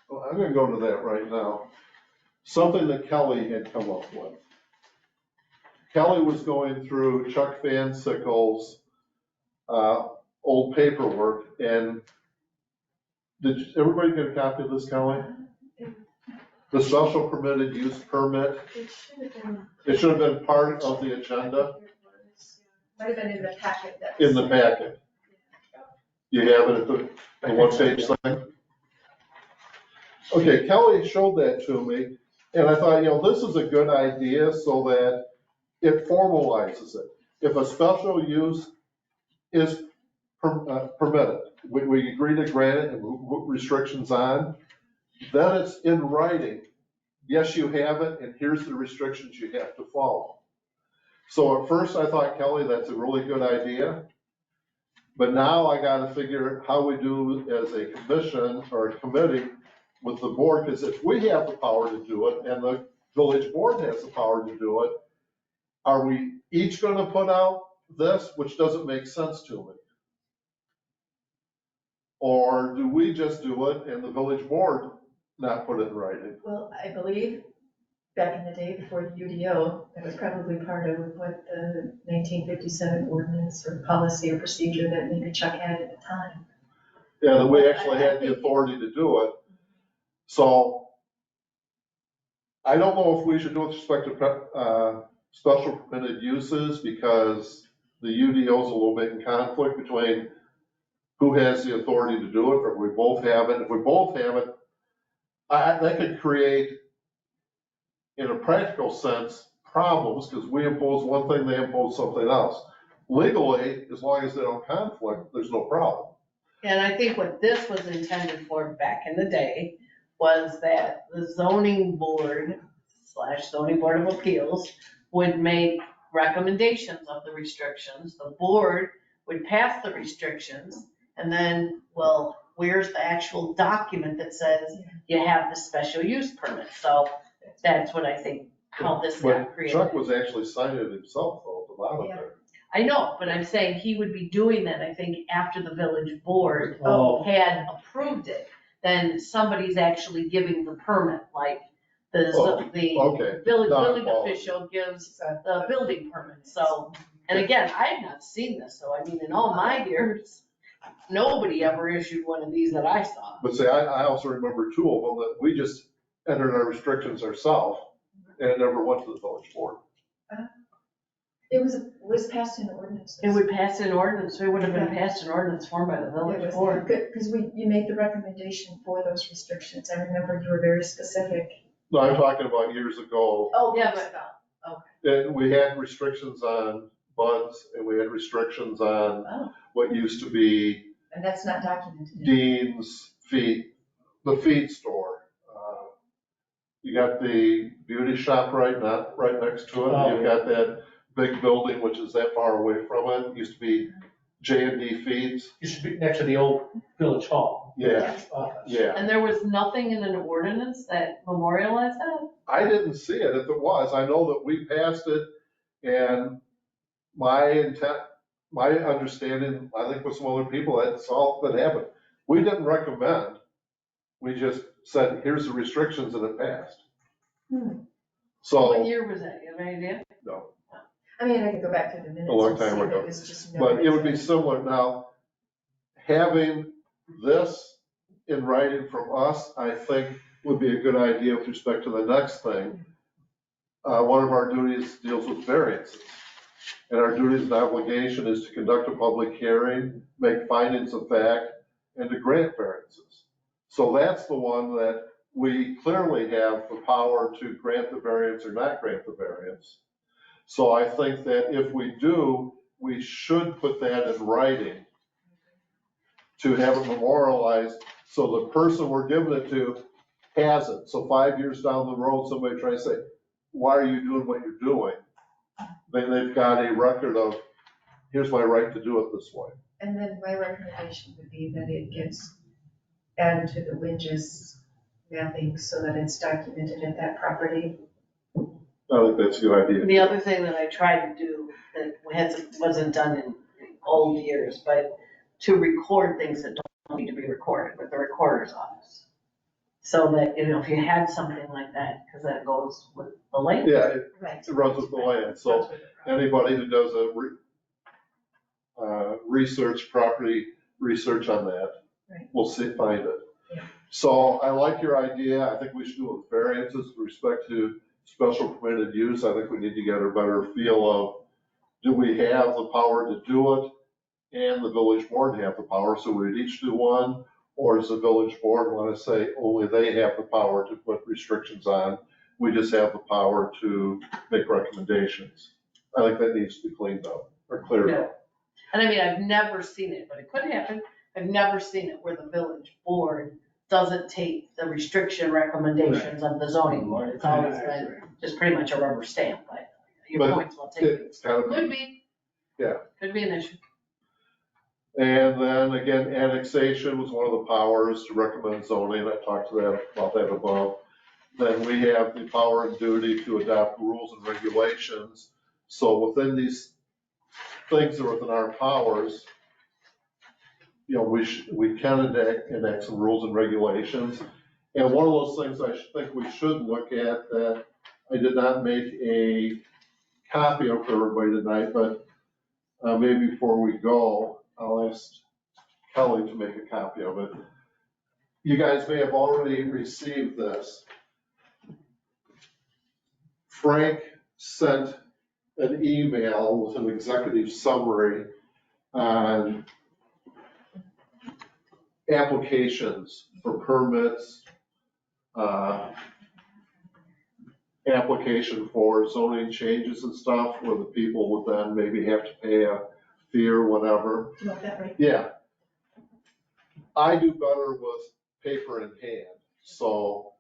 Well, I'm gonna go to that right now. Something that Kelly had come up with. Kelly was going through Chuck Van Sickle's old paperwork, and did everybody get a copy of this, Kelly? The special permitted use permit, it should have been part of the agenda Might have been in the packet that. in the packet. You have it at the one-page thing? Okay, Kelly showed that to me, and I thought, this is a good idea so that it formalizes it. If a special use is permitted, we agree to grant it and put restrictions on, then it's in writing. Yes, you have it, and here's the restrictions you have to follow. So at first I thought, Kelly, that's a really good idea. But now I gotta figure how we do as a commission or a committee with the board, because if we have the power to do it and the village board has the power to do it, are we each gonna put out this, which doesn't make sense to me? Or do we just do it and the village board not put it in writing? Well, I believe back in the day before the UDO, that was probably part of what the 1957 ordinance or policy or procedure that maybe Chuck had at the time. Yeah, that we actually had the authority to do it. So I don't know if we should do it with respect to special permitted uses, because the UDO is a little bit in conflict between who has the authority to do it, or we both have it. If we both have it, that could create, in a practical sense, problems, because we impose one thing, they impose something else. Legally, as long as they don't conflict, there's no problem. And I think what this was intended for back in the day was that the zoning board / zoning board of appeals would make recommendations of the restrictions. The board would pass the restrictions, and then, well, where's the actual document that says you have the special use permit? So that's what I think, how this got But created. Chuck was actually signing it himself, though, at the bottom there. I know, but I'm saying he would be doing that, I think, after the village board Oh. had approved it. Then somebody's actually giving the permit, like the Okay, village not building quality. official gives the building permit. So, and again, I have not seen this, so I mean, in all my years, nobody ever issued one of these that I saw. But see, I also remember 2 of them that we just entered our restrictions ourselves, and it never went to the village board. It was passed in ordinance. It would pass an ordinance, it would have been passed an ordinance formed by the It village was board. good, because you made the recommendation for those restrictions. I remember you were very specific. No, I'm talking about years ago, Oh, Yeah, yes. and we had restrictions on buds, and we had restrictions on Oh, what used to be and that's not documented. Dean's Feed, the feed store. You got the beauty shop right next to it. Oh. You've got that big building, which is that far away from it. It used to be J&D Feeds. Used to be next to the old village hall. Yeah, office. yeah. And there was nothing in an ordinance that memorialized that? I didn't see it. If it was, I know that we passed it, and my intent, my understanding, I think with some other people, that's all that happened. We didn't recommend, we just said, here's the restrictions, and it passed. Hmm. What So, year was that? You have any idea? no, I mean, I could go back to the minutes. A long and see time if ago. it was just but it would be noted. similar now. Having this in writing from us, I think would be a good idea with respect to the next thing. One of our duties deals with variances. And our duties and obligation is to conduct a public hearing, make findings of fact, and to grant variances. So that's the one that we clearly have the power to grant the variance or not grant the variance. So I think that if we do, we should put that in writing to have it memorialized, so the person we're giving it to has it. So 5 years down the road, somebody tries to say, why are you doing what you're doing? Then they've got a record of, here's my right to do it this way. And then my recommendation would be that it gets added to the Winges mapping so that it's documented at that property. I think that's a good idea. The other thing that I tried to do that wasn't done in old years, but to record things that don't need to be recorded with the recorder's office. So that, you know, if you had something like that, because that goes with the lake. Yeah, it Right. runs with the land, so anybody who does a research, property research on that Right. will find it. Yeah. So I like your idea. I think we should do it with variances with respect to special permitted use. I think we need to get a better feel of, do we have the power to do it? And the village board have the power, so we'd each do one? Or does the village board want to say only they have the power to put restrictions on? We just have the power to make recommendations. I think that needs to be cleaned up or cleared up. And I mean, I've never seen it, but it could happen. I've never seen it where the village board doesn't take the restriction recommendations of the zoning board. It's always been just pretty much a rubber stamp, but your But point's well taken. It's kind of, Could be. Yeah. Could be an issue. and then again, annexation was one of the powers to recommend zoning. I talked about that above. Then we have the power and duty to adopt rules and regulations. So within these things that are within our powers, you know, we can enact some rules and regulations. And one of those things I think we should look at, that I did not make a copy of for everybody tonight, but maybe before we go, I'll ask Kelly to make a copy of it. You guys may have already received this. Frank sent an email with an executive summary on applications for permits, application for zoning changes and stuff, where the people would then maybe have to pay a fee or whatever. Do you want that right? Yeah. I do better with paper in hand, so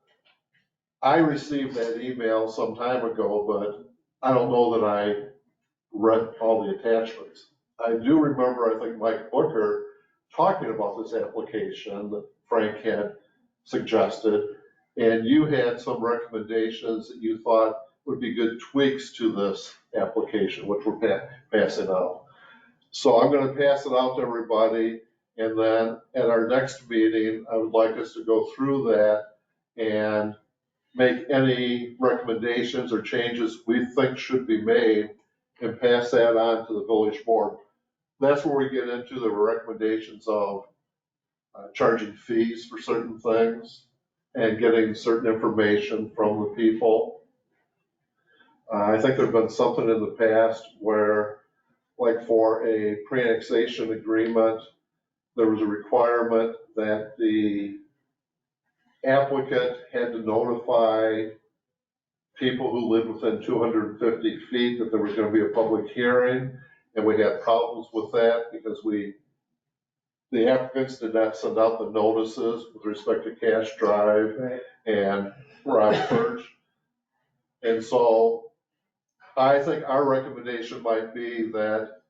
I received that email some time ago, but I don't know that I read all the attachments. I do remember, I think Mike Booker talking about this application that Frank had suggested, and you had some recommendations that you thought would be good tweaks to this application, which we're passing out. So I'm gonna pass it out to everybody, and then at our next meeting, I would like us to go through that and make any recommendations or changes we think should be made and pass that on to the village board. That's where we get into the recommendations of charging fees for certain things and getting certain information from the people. I think there's been something in the past where, like for a pre-annexation agreement, there was a requirement that the applicant had to notify people who lived within 250 feet that there was gonna be a public hearing, and we had problems with that because the applicants did not send out the notices with respect to Cash Drive Right. and Rob Birch. And so I think our recommendation might be that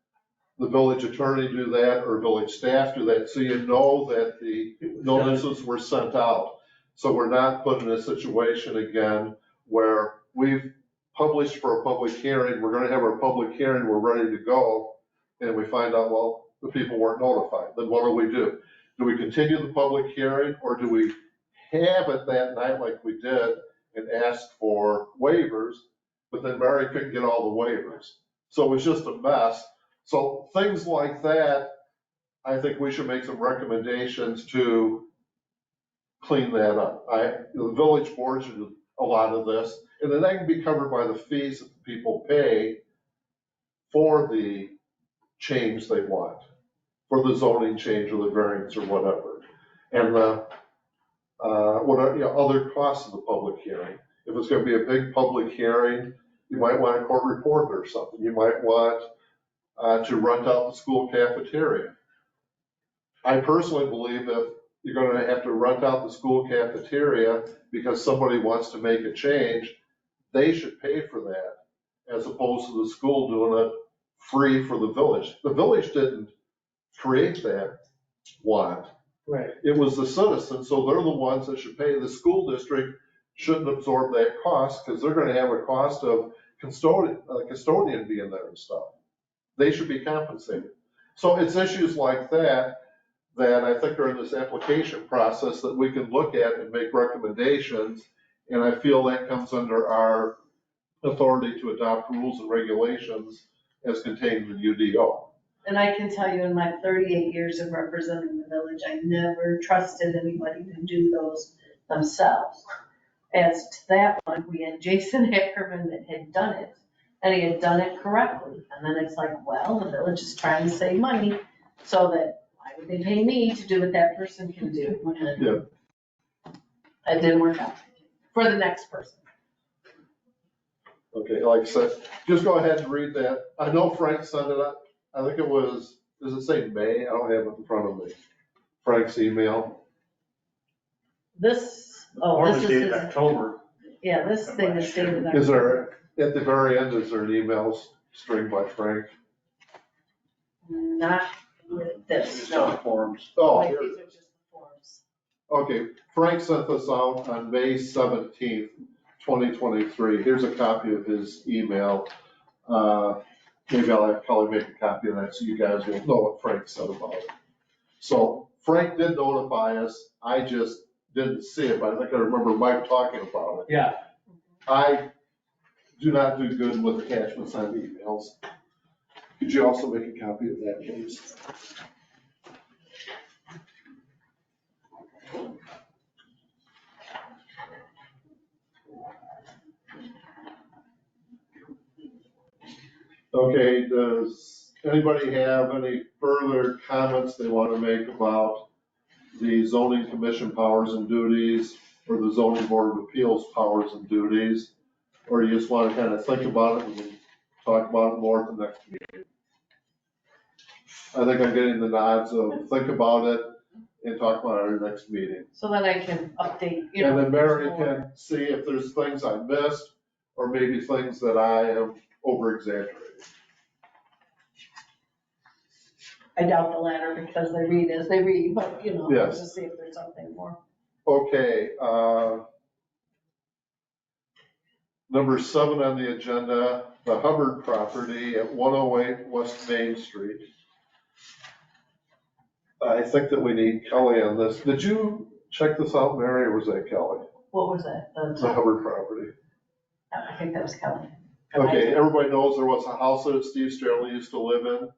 the village attorney do that or village staff do that, so you know that the notices were sent out. So we're not put in a situation again where we've published for a public hearing, we're gonna have our public hearing, we're ready to go, and we find out, well, the people weren't notified. Then what do? Do we continue the public hearing, or do we have it that night like we did and ask for waivers, but then Mary couldn't get all the waivers? So it was just a mess. So things like that, I think we should make some recommendations to clean that up. The village board should do a lot of this, and then that can be covered by the fees that the people pay for the change they want, for the zoning change or the variance or whatever. And the, what are, other costs of the public hearing. If it's gonna be a big public hearing, you might want a court reporter or something. You might want to rent out the school cafeteria. I personally believe if you're gonna have to rent out the school cafeteria because somebody wants to make a change, they should pay for that, as opposed to the school doing it free for the village. The village didn't create that want. Right. It was the citizens, so they're the ones that should pay. The school district shouldn't absorb that cost, because they're gonna have a cost of custodian being there and stuff. They should be compensated. So it's issues like that that I think are in this application process that we can look at and make recommendations. And I feel that comes under our authority to adopt rules and regulations as contained in the UDO. And I can tell you in my 38 years of representing the village, I never trusted anybody to do those themselves. As to that one, we had Jason Ackerman that had done it, and he had done it correctly. And then it's like, well, the village is trying to save money, so that why would they pay me to do what that person can do? And it didn't work out for the next person. Okay, like I said, just go ahead and read that. I know Frank sent it up. I think it was, does it say May? I don't have it in front of me. Frank's email. This, Or this was dated is, October. yeah, this thing is dated. Is there, at the very end, is there an email string by Frank? Not with this, It's no. on forms. Oh, Like, here these it are is. just the forms. Okay, Frank sent this out on May 17th, 2023. Here's a copy of his email. Maybe I'll have Kelly make a copy of that so you guys will know what Frank said about it. So Frank did notify us. I just didn't see it, but I think I remember Mike talking about it. Yeah. I do not do good with attachments on emails. Could you also make a copy of that, please? Okay, does anybody have any further comments they want to make about the zoning commission powers and duties, or the zoning board of appeals powers and duties? Or you just want to kind of think about it and then talk about it more at the next meeting? I think I'm getting the nods of think about it and talk about it at our next meeting. So that I can update, you know. And then Mary more. can see if there's things I missed, or maybe things that I have over exaggerated. I doubt the latter because they read as they read, but you know, Yes. just see if there's something more. Okay, number 7 on the agenda, the Hubbard property at 108 West Main Street. I think that we need Kelly on this. Did you check this out, Mary, or was that Kelly? What was that? The Hubbard property. I think that was Kelly. Okay, everybody knows there was a house that Steve Sterling used to live in.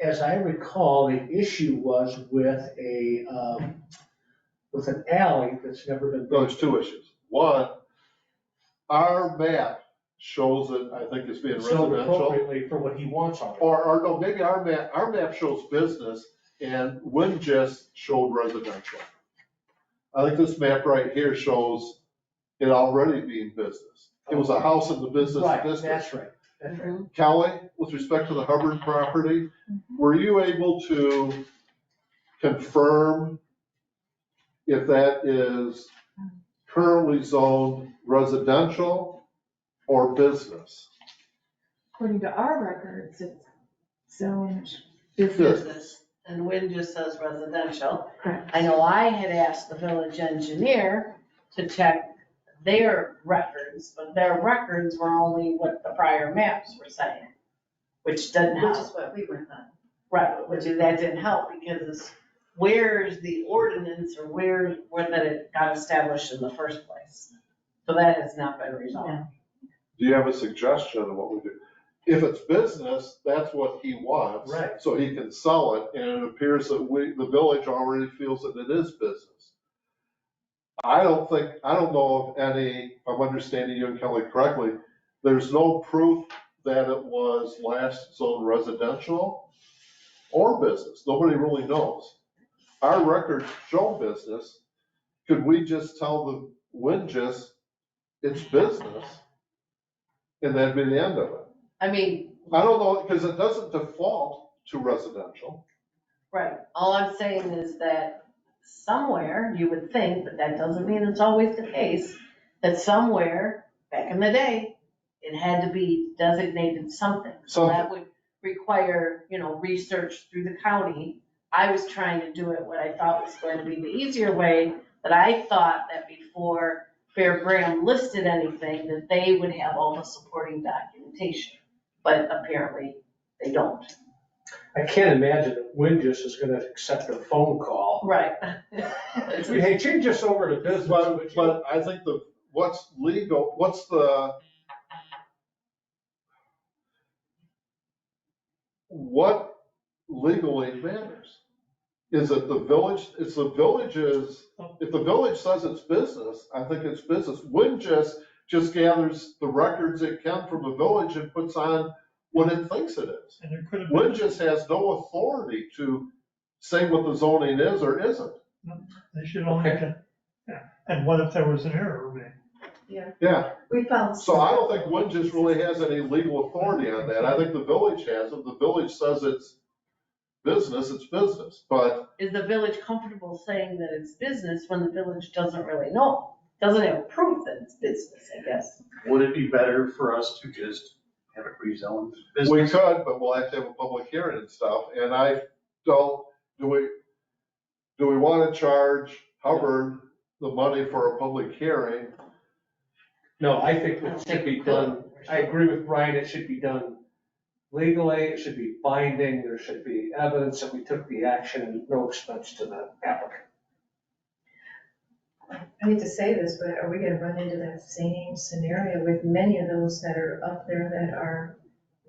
As I recall, the issue was with with an alley that's never been No, built. there's 2 issues. One, our map shows it, I think, as being Sold residential. appropriately for what he wants on it. Or no, maybe our map shows business and Win just showed residential. I think this map right here shows it already being business. It was a house in the business Right, district. that's right. That's right. Kelly, with respect to the Hubbard property, were you able to confirm if that is currently zoned residential or business? According to our records, it's Zoned. business, and Wynn just says residential. Correct. I know I had asked the village engineer to check their records, but their records were only what the prior maps were saying, which doesn't Which help. is what we went on. Right, that didn't help, because where's the ordinance, or where that it got established in the first place? So that has not been resolved. Do you have a suggestion of what we do? If it's business, that's what he wants. Right. So he can sell it, and it appears that the village already feels that it is business. I don't know of any, if I'm understanding you and Kelly correctly, there's no proof that it was last zone residential or business. Nobody really knows. Our records show business. Could we just tell the Windjust it's business? And that'd be the end of it. I mean, I don't know, because it doesn't default to residential. right, all I'm saying is that somewhere, you would think, but that doesn't mean it's always the case, that somewhere, back in the day, it had to be designated something. So that would require, research through the county. I was trying to do it what I thought was going to be the easier way, but I thought that before Fair Graham listed anything, that they would have all the supporting documentation, but apparently they don't. I can't imagine that Windjust is gonna accept a phone call. Right. Hey, change this over to business. would you? But I think what's legal, what legally matters? Is it the village, if the village says it's business, I think it's business. Windjust just gathers the records it can from the village and puts on what it thinks it is. And there could have been, Windjust has no authority to say what the zoning is or isn't. they should only, yeah. And what if there was an error made? Yeah, We found. so I don't think Windjust really has any legal authority on that. I think the village has it. The village says it's business, but Is the village comfortable saying that it's business when the village doesn't really know? Doesn't have proof that it's business, I guess. Would it be better for us to just have it rezoned we business? could, but we'll have to have a public hearing and stuff. And I don't, do we want to charge Hubbard the money for a public hearing? No, I think it should be done, I agree with Brian, it should be done legally, it should be binding, there should be evidence that we took the action and no expense to the applicant. I hate to say this, but are we gonna run into that same scenario with many of those that are up there that are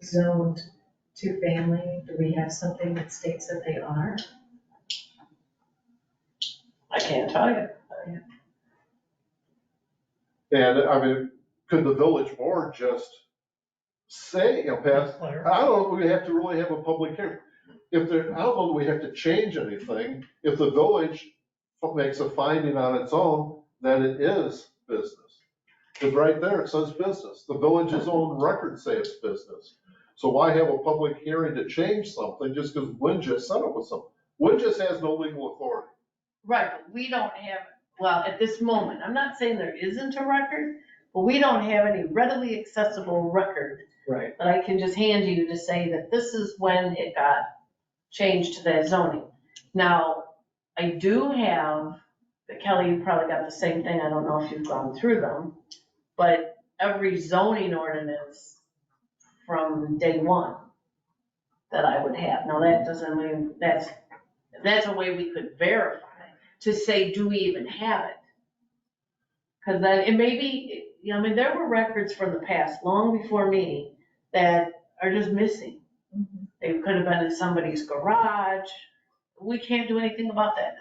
zoned to family? Do we have something that states that they are? I can't tell you. And I mean, could the village board just say, pass, I don't know, we have to really have a public hearing. I don't know that we have to change anything. If the village makes a finding on its own, then it is business. Because right there, it says business. The village's own records say it's business. So why have a public hearing to change something just because Windjust said it was something? Windjust has no legal authority. Right, but we don't have, well, at this moment, I'm not saying there isn't a record, but we don't have any readily accessible record Right. that I can just hand you to say that this is when it got changed to that zoning. Now, I do have, but Kelly, you probably got the same thing, I don't know if you've gone through them, but every zoning ordinance from day one that I would have. Now, that doesn't mean, that's a way we could verify, to say, do we even have it? Because then, it may be, I mean, there were records from the past, long before me, that are just missing. They could have been in somebody's garage. We can't do anything about that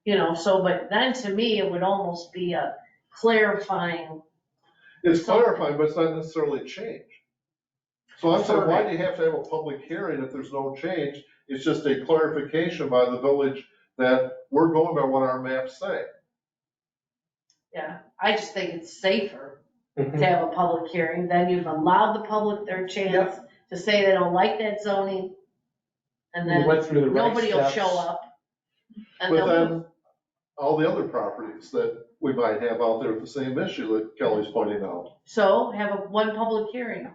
now. So, but then to me, it would almost be a clarifying. It's clarifying, but it's not necessarily change. So I'm saying, why do you have to have a public hearing if there's no change? It's just a clarification by the village that we're going by what our maps say. Yeah, I just think it's safer to have a public hearing, then you've allowed the public their chance to say they don't like that zoning, and We then went through the right nobody will steps. show up. And But they'll- then, all the other properties that we might have out there with the same issue that Kelly's pointing out. So have one public hearing.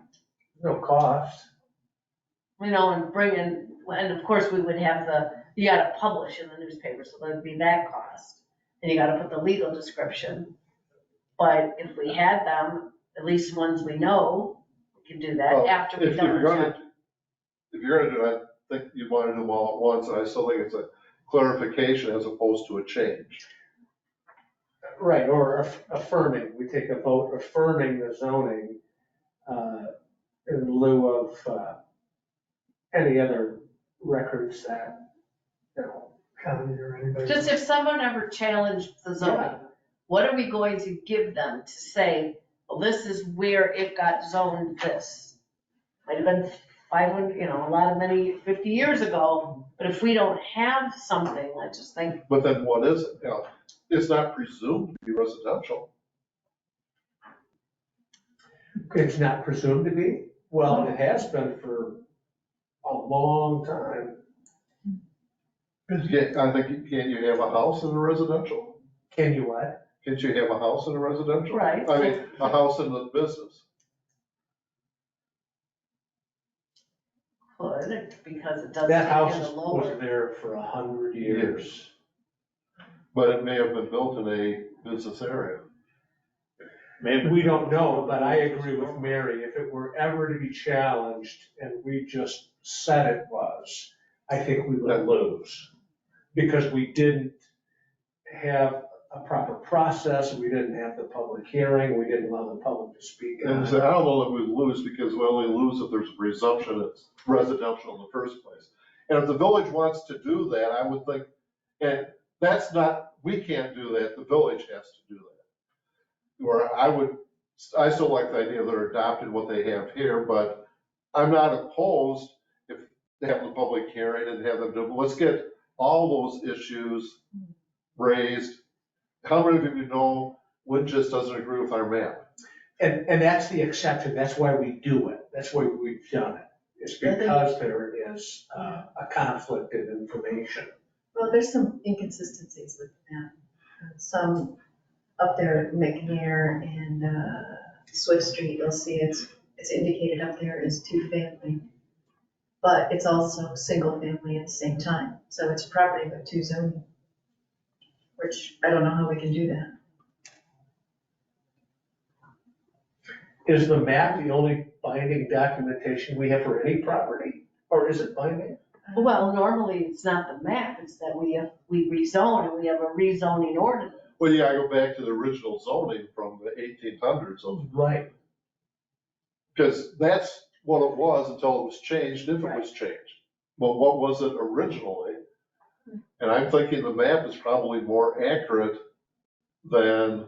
No cost. you know, and bring in, and of course, we would have you gotta publish in the newspaper, so there'd be that cost. And you gotta put the legal description. But if we had them, at least ones we know, we can do that Well, after we've If done you're the gonna, job. if you're gonna do it, I think you wanna do them all at once, and I still think it's a clarification as opposed to a change. Right, or affirming, we take a vote affirming the zoning in lieu of any other records that, you know. County or anybody. Just if someone ever challenged the zoning, what are we going to give them to say, well, this is where it got zoned this? Might have been 500, you know, a lot of many, 50 years ago, but if we don't have something, I just think, But then what is it? Now, it's not presumed to be residential. It's not presumed to be? Well, it has been for a long time. I think, can't you have a house in a residential? Can you what? Can't you have a house in a residential? right? I mean, a house in the business. Could, because it does That take house in the was lower. there for 100 years. But it may have been built in a business area. Maybe. We don't know, but I agree with Mary, if it were ever to be challenged and we just said it was, I think we would lose. Because we didn't have a proper process, we didn't have the public hearing, we didn't allow the public to speak on And it. so I don't know that we lose because we only lose if there's a presumption it's residential in the first place. And if the village wants to do that, I would think, and that's not, we can't do that, the village has to do that. Where I still like the idea they're adopting what they have here, but I'm not opposed if they have the public hearing and have them do, let's get all those issues raised. How many of you know Lynn just doesn't agree with our map? And that's the exception, that's why we do it, that's why we've done it. It's because there is a conflict of information. Well, there's some inconsistencies with that. Some up there at McNair and Swift Street, you'll see it's indicated up there as 2-family. But it's also single family at the same time. So it's property with 2 zoning, which I don't know how we can do that. Is the map the only binding documentation we have for any property, or is it binding? Well, normally it's not the map, it's that we rezone and we have a rezoning ordinance. Well, you gotta go back to the original zoning from the 1800s, Right. because that's what it was until it was changed, if it was changed. But what was it originally? And I'm thinking the map is probably more accurate than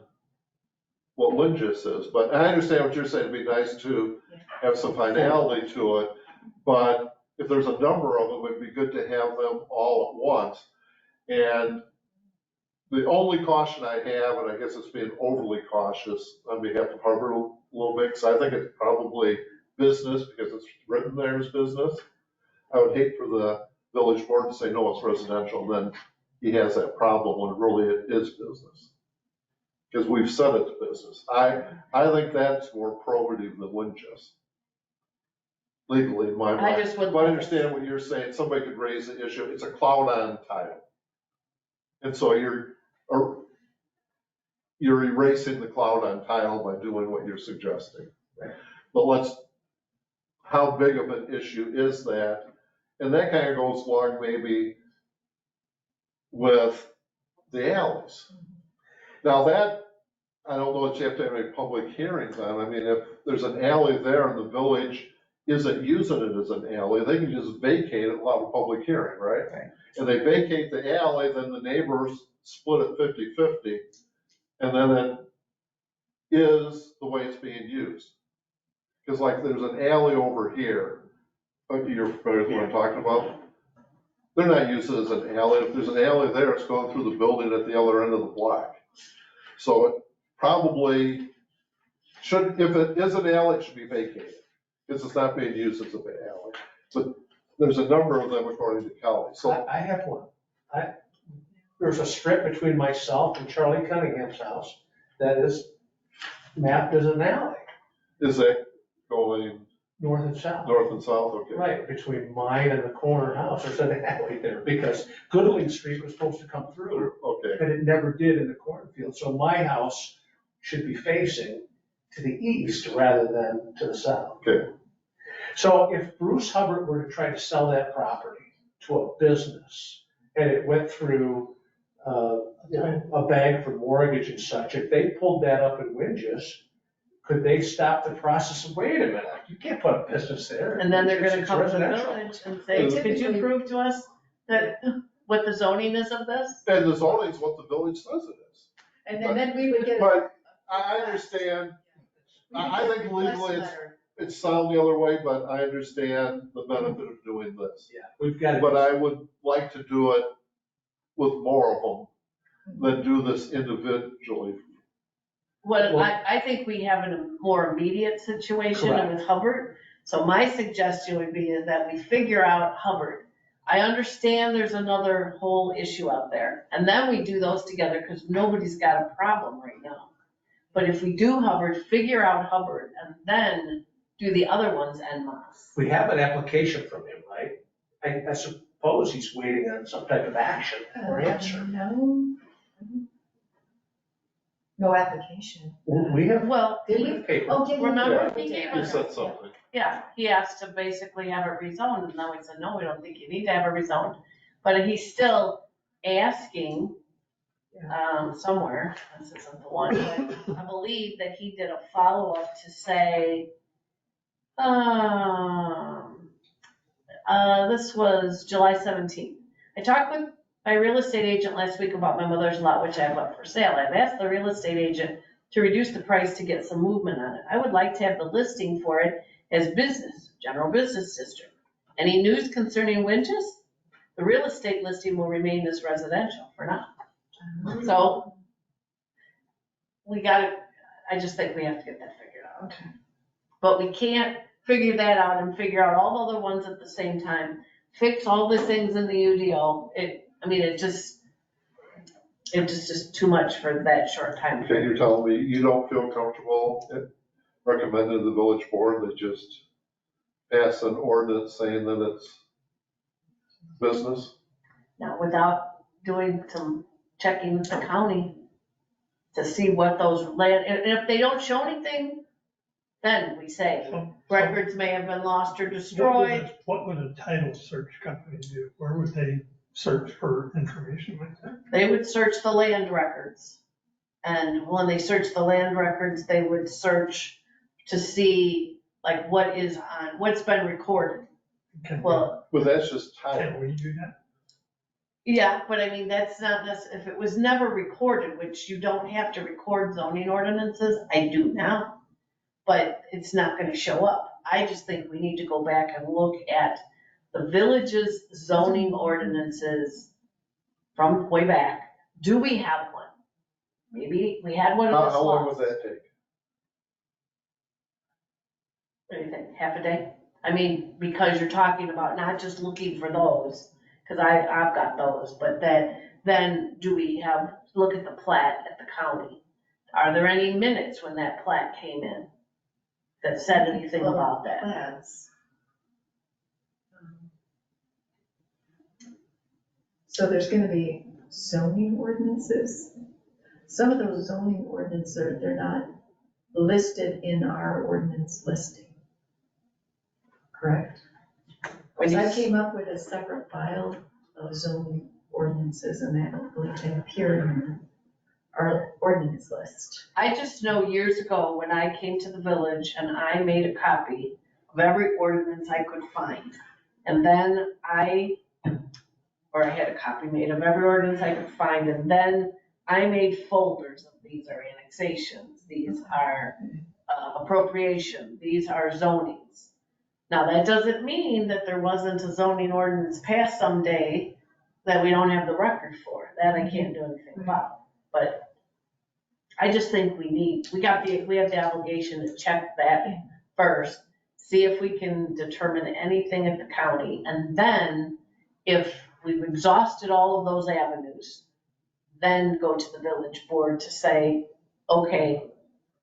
what Lynn just says. But I understand what you're saying, it'd be nice to have some finality to it. But if there's a number of them, it'd be good to have them all at once. And the only caution I have, and I guess it's being overly cautious on behalf of Harvard a little bit, because I think it's probably business, because it's written there as business. I would hate for the village board to say, no, it's residential, then he has that problem when really it is business. Because we've said it's business. I think that's more probative than Winchester. Legally, in my mind. I just would. But I understand what you're saying, somebody could raise the issue, it's a cloud on title. And so you're erasing the cloud on title by doing what you're suggesting. Right. But how big of an issue is that? And that kind of goes along maybe with the alleys. Now that, I don't know that you have to have any public hearings on. I mean, if there's an alley there and the village isn't using it as an alley, they can just vacate it without a public hearing, right? Right. And they vacate the alley, then the neighbors split it 50-50. And then it is the way it's being used. Because there's an alley over here, you're familiar with what I'm talking about? They're not using it as an alley. If there's an alley there, it's going through the building at the other end of the block. So it probably should, if it is an alley, it should be vacated, because it's not being used as an alley. But there's a number of them according to Kelly, so. I have one. There's a strip between myself and Charlie Cunningham's house that is mapped as an alley. Is that going, north and south. North and south, okay. Right, between mine and the corner house, there's an alley there, because Goodling Street was supposed to come through, Okay, and it never did in the cornfield. So my house should be facing to the east rather than to the south. okay. So if Bruce Hubbard were to try to sell that property to a business, and it went through, a bank for mortgage and such, if they pulled that up in Winges, could they stop the process of, wait a minute, you can't put a business there? And then they're gonna It's come to the residential. village and say, could you prove to us that, what the zoning is of this? And the zoning's what the village says it is. And then we would get. But I understand, I think legally it's sound the other way, but I understand the benefit of doing this. Yeah, we've got But to, I would like to do it with more of them than do this individually. What, Well- I think we have a more immediate situation Correct. with Hubbard. So my suggestion would be is that we figure out Hubbard. I understand there's another whole issue out there, and then we do those together, because nobody's got a problem right now. But if we do Hubbard, figure out Hubbard, and then do the other ones en masse. we have an application from him, right? I suppose he's waiting on some type of action or answer. No. No application. We have, Well, we have paper. Oh, yeah, yeah, Remember, yeah, he we gave did. You said something. yeah, he asked to basically have it rezoned, and now we said, no, we don't think you need to have it rezoned. But he's still asking, somewhere, this isn't the one, but I believe that he did a follow-up to say, this was July 17th. I talked with my real estate agent last week about my mother's lot, which I have up for sale. I've asked the real estate agent to reduce the price to get some movement on it. I would like to have the listing for it as business, general business district. Any news concerning Winches? The real estate listing will remain as residential for now. So I just think we have to get that figured out. But we can't figure that out and figure out all the other ones at the same time. Fix all the things in the UDO. It just is too much for that short time. Okay, you're telling me you don't feel comfortable recommending to the village board that just pass an ordinance saying that it's business? Now, without doing some checking with the county to see what those land, and if they don't show anything, then we say So- records may have been lost or What would destroyed. what would a title search company do? Where would they search for information like that? They would search the land records. And when they search the land records, they would search to see like what's been recorded. Well, But that's just Can title. we do that? yeah, but I mean, that's not if it was never recorded, which you don't have to record zoning ordinances, I do now. But it's not gonna show up. I just think we need to go back and look at the village's zoning ordinances from way back. Do we have one? Maybe we had one in this How long law. would that take? What do you think, half a day? I mean, because you're talking about not just looking for those, because I've got those, but then do we look at the plat at the county? Are there any minutes when that plat came in that said anything about that? Plans. So there's gonna be zoning ordinances. Some of those zoning ordinances, they're not listed in our ordinance listing. Correct? When So you I came up with a separate file of zoning ordinances, and I don't believe they appear in our ordinance list. I just know years ago when I came to the village and I made a copy of every ordinance I could find. And then I had a copy made of every ordinance I could find, and then I made folders of these are annexations, these are appropriation, these are zonings. Now, that doesn't mean that there wasn't a zoning ordinance passed someday that we don't have the record for. That I can't do anything about. But I just think we have the obligation to check that first, see if we can determine anything at the county. And then if we've exhausted all of those avenues, then go to the village board to say, okay,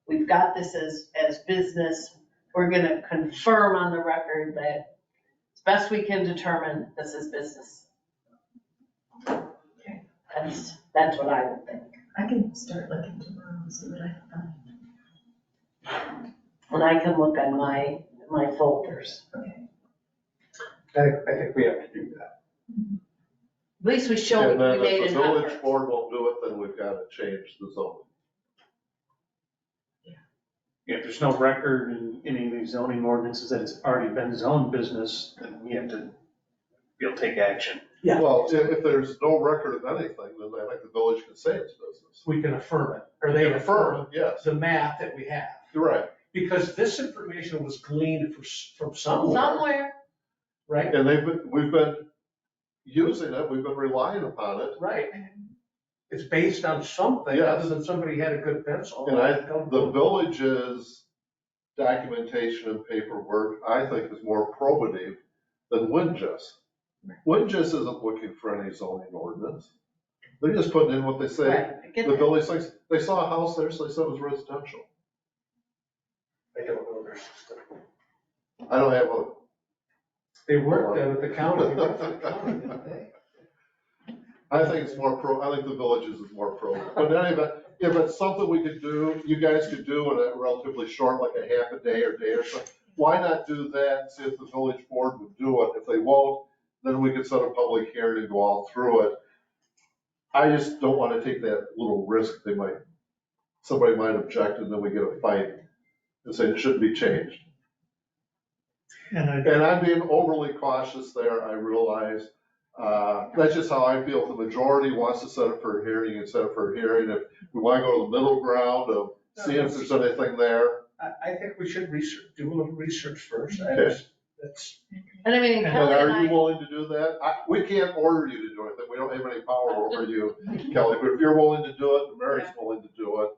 we've got this as business, we're gonna confirm on the record that as best we can determine this is business. That's what I would think. I can start looking tomorrow and see what I find. And I can look on my folders. Okay. I think we have to do that. At least we show we And then made if an the village effort. board won't do it, then we've got to change the zone. If there's no record in any of these zoning ordinances that it's already been zoned business, then we have to be able to take action. Yeah. Well, if there's no record of anything, then I think the village can say it's business. We can affirm it, or they affirm Yes, the map that we have. you're right. Because this information was gleaned from somewhere, Somewhere, right? And we've been using it, we've been relying upon it. Right. It's based on something Yes. other than somebody had a good pencil. And the village's documentation and paperwork, I think, is more probative than Windjust. Windjust isn't looking for any zoning ordinance. They're just putting in what they say. right, I get The that. village thinks, they saw a house there, so they said it was residential. I don't know their system. I don't have a, They worked out at the county, they worked for the county, didn't they? I think it's more I think the villages is more but in any event, if it's something we could do, you guys could do in a relatively short, like a half a day or something, why not do that and see if the village board would do it? If they won't, then we could set a public hearing and go all through it. I just don't want to take that little risk. Somebody might object and then we get a fight and say it shouldn't be changed. And And I'm being overly cautious there, I realize. That's just how I feel. If the majority wants to set it for a hearing, you can set it for a hearing. If we want to go to the middle ground of seeing if there's anything there. I think we should do a little research first. That's, And I mean, And Kelly and are you I, willing to do that? We can't order you to do anything. We don't have any power over you, Kelly. But if you're willing to do it, and Mary's willing to do it,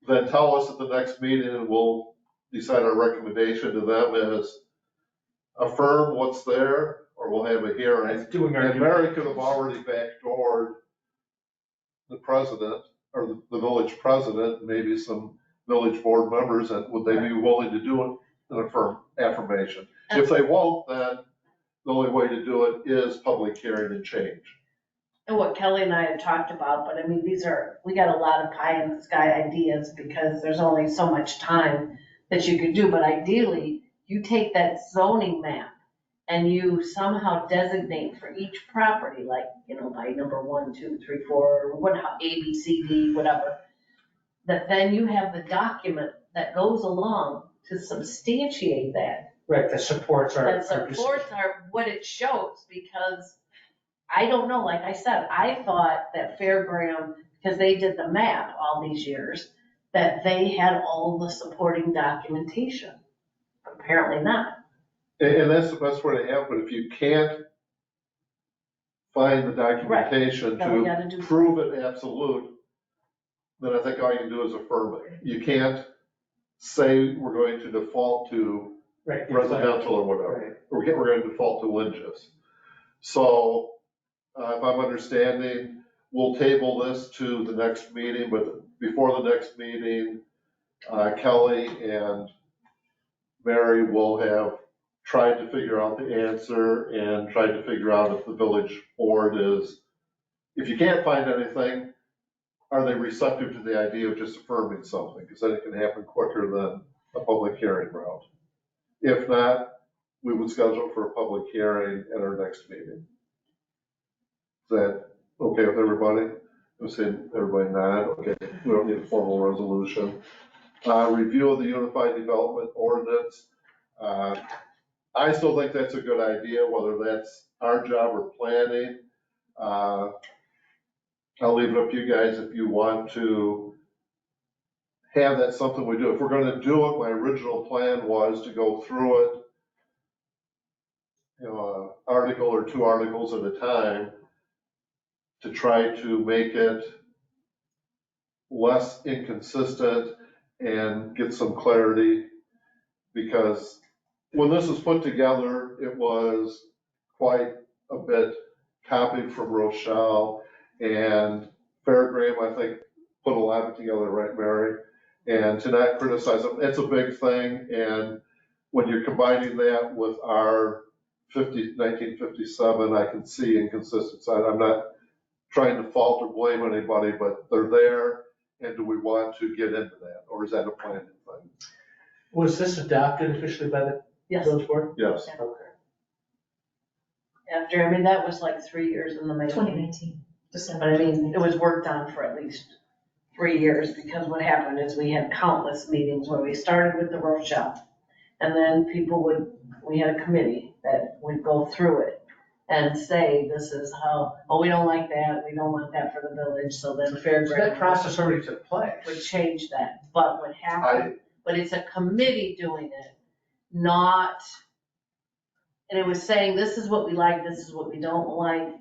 then tell us at the next meeting and we'll decide our recommendation to them is affirm what's there, or we'll have a hearing. that's doing our. And Mary could have already backdoored the president, or the village president, maybe some village board members, and would they be willing to do an affirmation? If they won't, then the only way to do it is public hearing and change. and what Kelly and I had talked about, but I mean, we got a lot of pie in the sky ideas because there's only so much time that you could do, but ideally, you take that zoning map and you somehow designate for each property, like, by number 1, 2, 3, 4, or what, A, B, C, D, whatever, that then you have the document that goes along to substantiate that. Right, that supports our. That supports what it shows, because I don't know, like I said, I thought that Fairgraham, because they did the map all these years, that they had all the supporting documentation. Apparently not. And that's the best way to have it. If you can't find the documentation Then we to gotta do prove it absolute, then I think all you can do is affirm it. You can't say we're going to default to Right. residential or whatever. We're going to default to Windjust. So, if I'm understanding, we'll table this to the next meeting, but before the next meeting, Kelly and Mary will have tried to figure out the answer and tried to figure out if the village board is, if you can't find anything, are they receptive to the idea of just affirming something? Because then it can happen quicker than a public hearing route. If not, we would schedule for a public hearing at our next meeting. Is that okay with everybody? I'm saying everybody nod, okay, we don't need a formal resolution. Review of the Unified Development Ordinance. I still think that's a good idea, whether that's our job or planning. I'll leave it up to you guys if you want to have that something we do. If we're gonna do it, my original plan was to go through it, article or 2 articles at a time to try to make it less inconsistent and get some clarity. Because when this was put together, it was quite a bit copied from Rochelle, and Fairgraham, I think, put a lot of it together, right, Mary? and to not criticize them, it's a big thing. And when you're combining that with our 1957, I can see inconsistency. I'm not trying to fault or blame anybody, but they're there, and do we want to get into that, or is that a planning thing? Was this adopted officially by the Yes, village board? Yes. Okay. after, I mean, that was like 3 years in the making. 2019, But December. I mean, it was worked on for at least 3 years, because what happened is we had countless meetings where we started with the roof shop. And then we had a committee that would go through it and say, this is how, oh, we don't like that, we don't want that for the village, so then So that fairground process already took place. would change that. But what happened, but it's a committee doing it, not, and it was saying, this is what we like, this is what we don't like,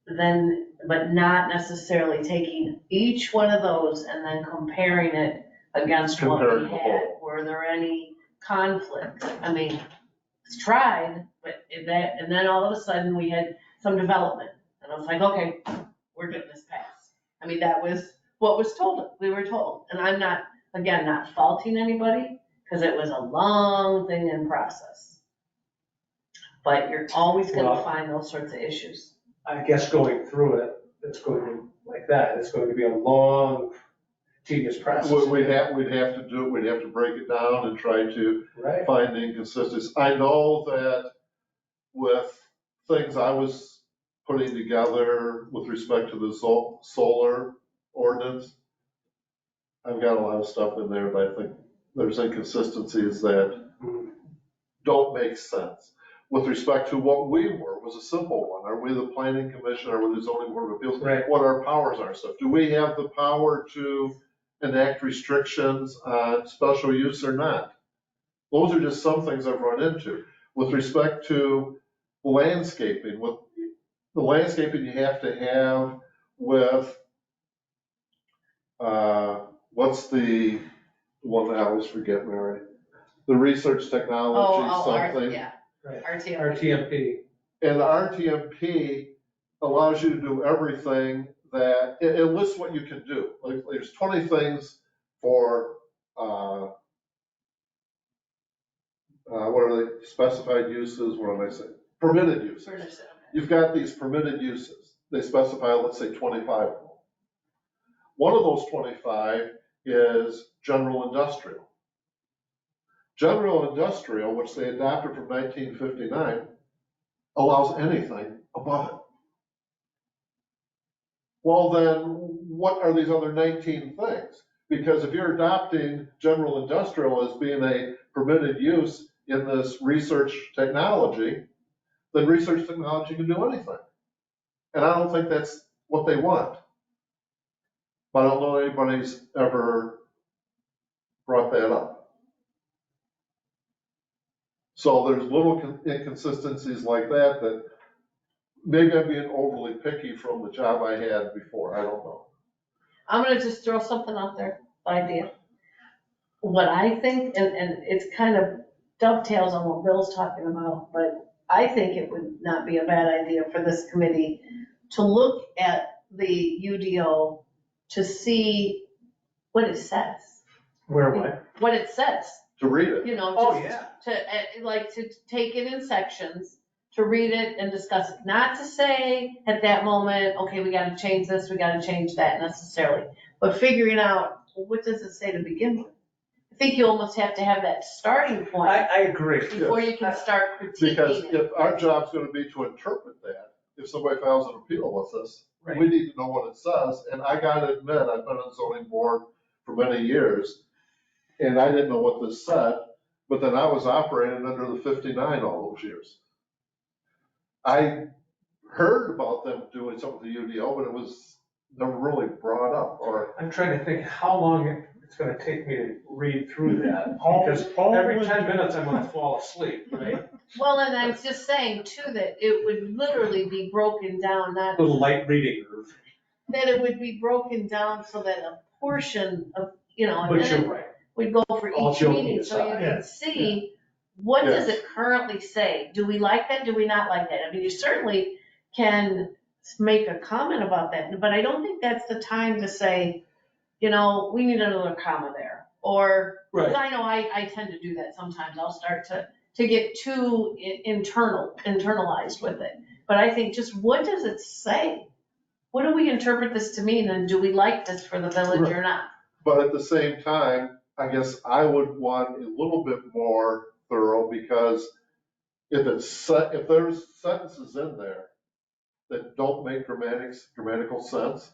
then, but not necessarily taking each one of those and then comparing it against what Comparing we the had. whole. Were there any conflicts? I mean, it's tried, but that, and then all of a sudden we had some development. And I was like, okay, we're getting this passed. I mean, that was what was told, we were told. And I'm not, again, not faulting anybody, because it was a long thing in process. But you're always gonna Well- find those sorts of issues. I guess going through it, it's going to, like that, it's going to be a long, tedious process. We'd have to do it, we'd have to break it down and try to Right? find inconsistencies. I know that with things I was putting together with respect to the solar ordinance, I've got a lot of stuff in there that I think there's inconsistencies that don't make sense. With respect to what we were, was a simple one. Are we the planning commission, or we the zoning board of appeals? Right. What our powers are and stuff. Do we have the power to enact restrictions on special use or not? Those are just some things I've run into. With respect to landscaping, with the landscaping you have to have with, what's the one that I always forget, Mary? The research technology something. Yeah, Right. RTO. RTMP. And the RTMP allows you to do everything that, it lists what you can do. Like, there's 20 things for, what are they, specified uses, what am I saying? Permitted uses. You've got these permitted uses. They specify, let's say, 25 of them. One of those 25 is general industrial. General industrial, which they adopted from 1959, allows anything above it. Well, then, what are these other 19 things? Because if you're adopting general industrial as being a permitted use in this research technology, then research technology can do anything. And I don't think that's what they want. But I don't know anybody's ever brought that up. So there's little inconsistencies like that, that maybe I'm being overly picky from the job I had before, I don't know. I'm gonna just throw something out there, idea. What I think, and it's kind of dovetails on what Bill's talking about, but I think it would not be a bad idea for this committee to look at the UDO to see what it says, Where what? what it says, To read it. you know, Oh, just yeah. to take it in sections, to read it and discuss it, not to say at that moment, okay, we gotta change this, we gotta change that necessarily, but figuring out, well, what does it say to begin with? I think you almost have to have that starting point I agree. before you can start Because critiquing it. if our job's gonna be to interpret that, if somebody files an appeal with us, we Right. need to know what it says. And I gotta admit, I've been on zoning board for many years, and I didn't know what this said, but then I was operating under the 59 all those years. I heard about them doing something with the UDO, but it was never really brought up, or, I'm trying to think how long it's gonna take me to read through that, All- because all every would- 10 minutes I'm gonna fall asleep, right? Well, and I was just saying too, that it would literally be broken down, not Little light reading curve, that it would be broken down so that a portion of, you know, and but then you're right. we'd go for All each joking meeting, so you aside. can see, what does Yes. it currently say? Do we like that? Do we not like that? I mean, you certainly can make a comment about that, but I don't think that's the time to say, you know, we need another comma there. Or, because Right. I know I tend to do that sometimes, I'll start to get too internalized with it. But I think just what does it say? What do we interpret this to mean, and do we like this for the village or not? But at the same time, I guess I would want a little bit more thorough, because if there's sentences in there that don't make grammatical sense,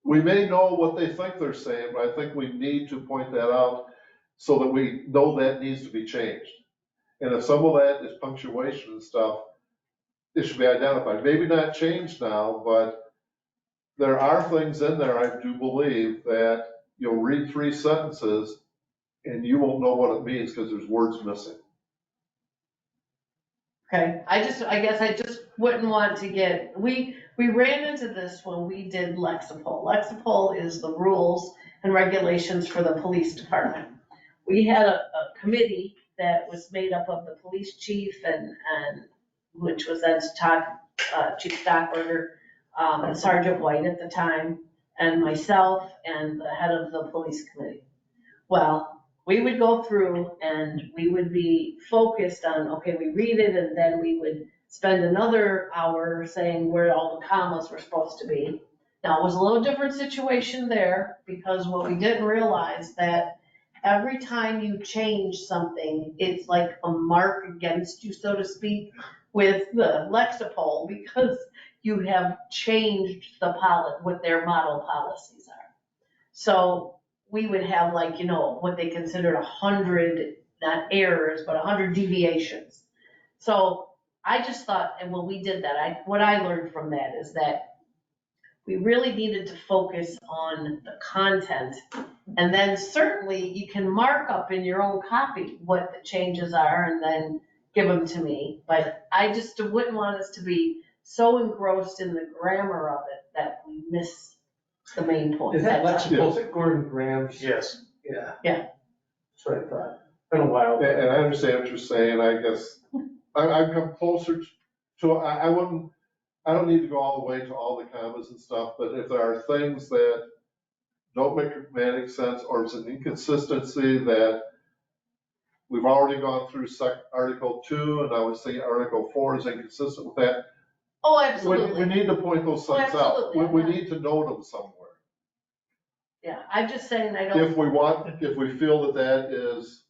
we may know what they think they're saying, but I think we need to point that out so that we know that needs to be changed. And if some of that is punctuation and stuff, it should be identified. Maybe not changed now, but there are things in there, I do believe, that you'll read 3 sentences and you won't know what it means because there's words missing. Okay, I guess I just wouldn't want to get, we ran into this when we did Lexipol. Lexipol is the rules and regulations for the police department. We had a committee that was made up of the police chief and which was then Chief Stockburger, and Sergeant White at the time, and myself and the head of the police committee. Well, we would go through and we would be focused on, okay, we read it, and then we would spend another hour saying where all the commas were supposed to be. Now, it was a little different situation there, because what we didn't realize that every time you change something, it's like a mark against you, so to speak, with the Lexipol, because you have changed what their model policies are. So we would have what they considered 100, not errors, but 100 deviations. So I just thought, and when we did that, what I learned from that is that we really needed to focus on the content. And then certainly you can mark up in your own copy what the changes are and then give them to me. But I just wouldn't want us to be so engrossed in the grammar of it that we miss the main point. Is that That's all. Lexipol, is it Gordon Graham's? Yes. Yeah. Yeah. That's what I thought. Been a while. And I understand what you're saying, I guess, I've come closer to, I don't need to go all the way to all the commas and stuff, but if there are things that don't make grammatic sense, or it's an inconsistency that we've already gone through Article 2, and I would say Article 4 is inconsistent with that. Oh, We absolutely. need to point those Oh, things out. absolutely. We need to note them somewhere. Yeah, I'm just saying I don't. If we feel that is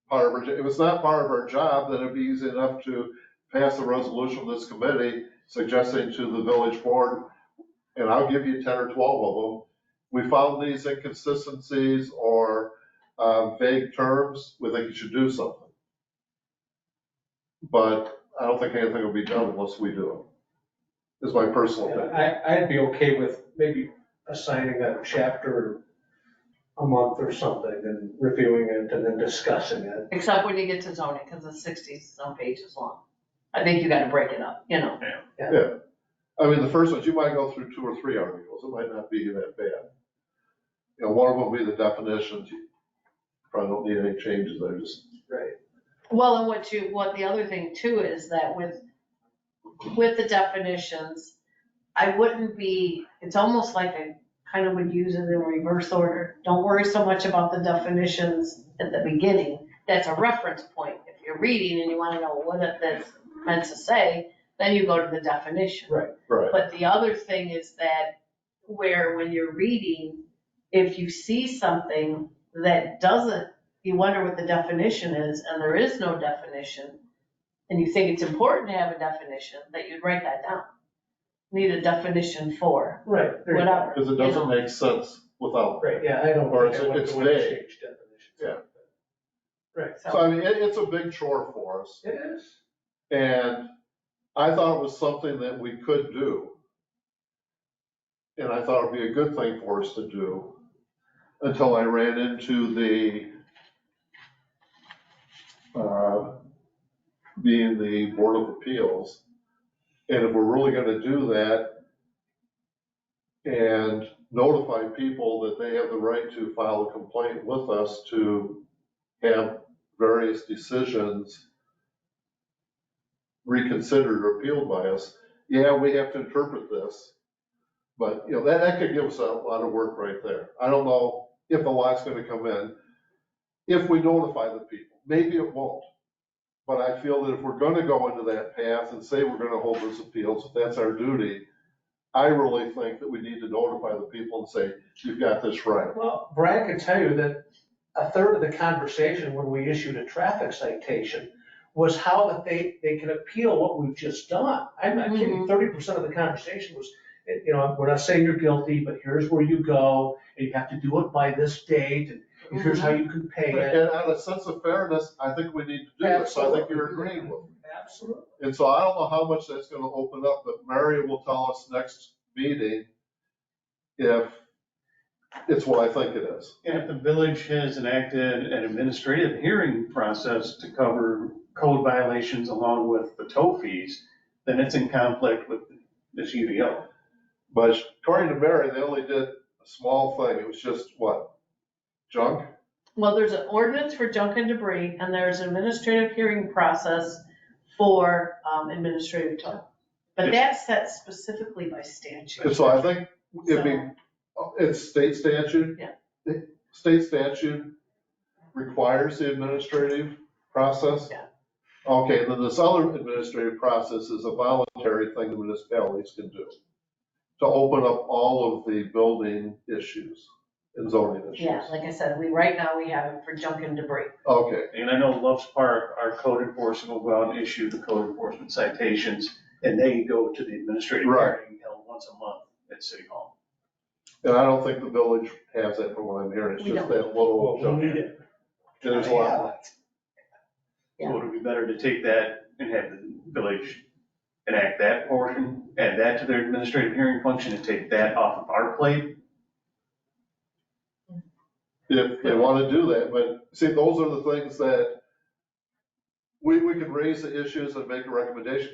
part of our, if it's not part of our job, then it'd be easy enough to pass a resolution of this committee suggesting to the village board, and I'll give you 10 or 12 of them. We found these inconsistencies or vague terms, we think you should do something. But I don't think anything will be done unless we do it, is my personal opinion. I'd be okay with maybe assigning a chapter a month or something and reviewing it and then discussing it. Except when you get to zoning, because it's 60-some pages long. I think you gotta break it up, Yeah, I mean, the first ones, you might go through 2 or 3 articles, it might not be that bad. One of them will be the definitions, you probably don't need any changes there, just. Right. Well, and what the other thing too is that with the definitions, I wouldn't be, it's almost like I kind of would use it in reverse order. Don't worry so much about the definitions at the beginning. That's a reference point. If you're reading and you want to know what that's meant to say, then you go to the definition. Right. Right. But the other thing is that when you're reading, if you see something that doesn't, you wonder what the definition is, and there is no definition, and you think it's important to have a definition, that you'd write that down. Need a definition for Right. there you go. whatever. Because it doesn't make sense without. Right, yeah, I don't Or think I want it's to vague. change definitions. Yeah. Right. So I mean, it's a big chore for us, It is. and I thought it was something that we could do. And I thought it'd be a good thing for us to do, until I ran into being the Board of Appeals. And if we're really gonna do that and notify people that they have the right to file a complaint with us to have various decisions reconsidered or appealed by us, yeah, we have to interpret this. But, that could give us a lot of work right there. I don't know if the lot's gonna come in, if we notify the people. Maybe it won't. But I feel that if we're gonna go into that path and say we're gonna hold those appeals, if that's our duty, I really think that we need to notify the people and say, you've got this right. Well, Brian can tell you that a third of the conversation when we issued a traffic citation was how that they can appeal what we've just done. I'm not kidding, 30% of the conversation was, we're not saying you're guilty, but here's where you go, and you have to do it by this date, and here's how you can pay it. And out of sense of fairness, I think we need to do it, so I think you're agreeing with me. Absolutely. And so I don't know how much that's gonna open up, but Mary will tell us next meeting if it's what I think it is. And if the village has enacted an administrative hearing process to cover code violations along with the tow fees, then it's in conflict with this UDO. But according to Mary, they only did a small thing. It was just what? Junk? Well, there's an ordinance for junk and debris, and there's an administrative hearing process for administrative tow. But that's set specifically by statute. And so I think it'd be, it's state statute. Yeah. State statute requires the administrative process. Yeah. Okay, then this other administrative process is a voluntary thing the municipalities can do to open up all of the building issues and zoning issues. Yeah, like I said, right now we have it for junk and debris. Okay, And I know Loves Park, our code enforcement will go out and issue the code enforcement citations, and they go to the administrative Right. hearing held once a month at City Hall. and I don't think the village has that from what I'm hearing. It's We just don't. that little junk. it. There's a lot. Yeah. So it would be better to take that and have the village enact that portion, add that to their administrative hearing function, and take that off of our plate. If they want to do that, but see, those are the things that we could raise the issues and make a recommendation.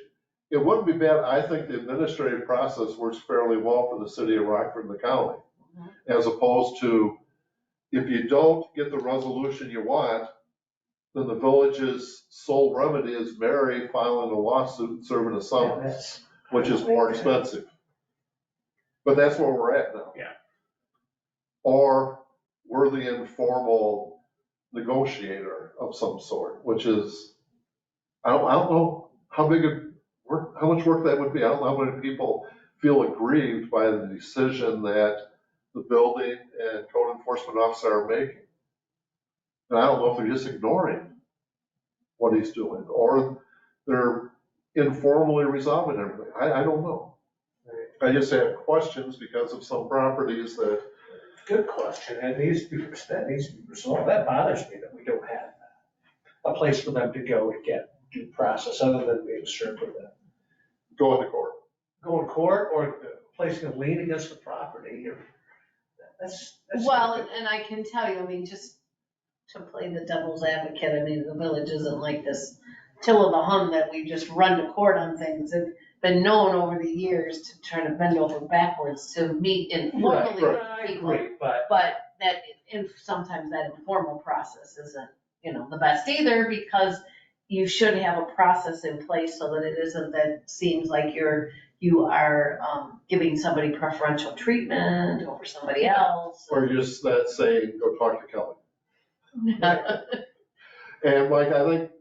It wouldn't be bad, I think the administrative process works fairly well for the city of Rockford and the county. As opposed to, if you don't get the resolution you want, then the village's sole remedy is Mary filing a lawsuit and serving a summons, which is more expensive. But that's where we're at now. Yeah. Or we're the informal negotiator of some sort, which is, I don't know how big a work, how much work that would be. I don't know how many people feel aggrieved by the decision that the building and code enforcement officer are making. And I don't know if they're just ignoring what he's doing, or they're informally resolving everything. I don't know. I just have questions because of some properties that, Good question, and that needs to be resolved. That bothers me that we don't have a place for them to go to get due process, other than being served with them. go into court. Go in court or placing a lien against the property, or, that's. Well, and I can tell you, I mean, just to play the devil's advocate, I mean, the village isn't like this Till the Hun that we just run to court on things. It's been known over the years to try to bend over backwards to meet informally with I people. agree, but But that, sometimes that informal process isn't, the best either, because you should have a process in place so that it isn't that seems like you are giving somebody preferential treatment over somebody else. Or just that saying, go talk to Kelly. And Mike, I think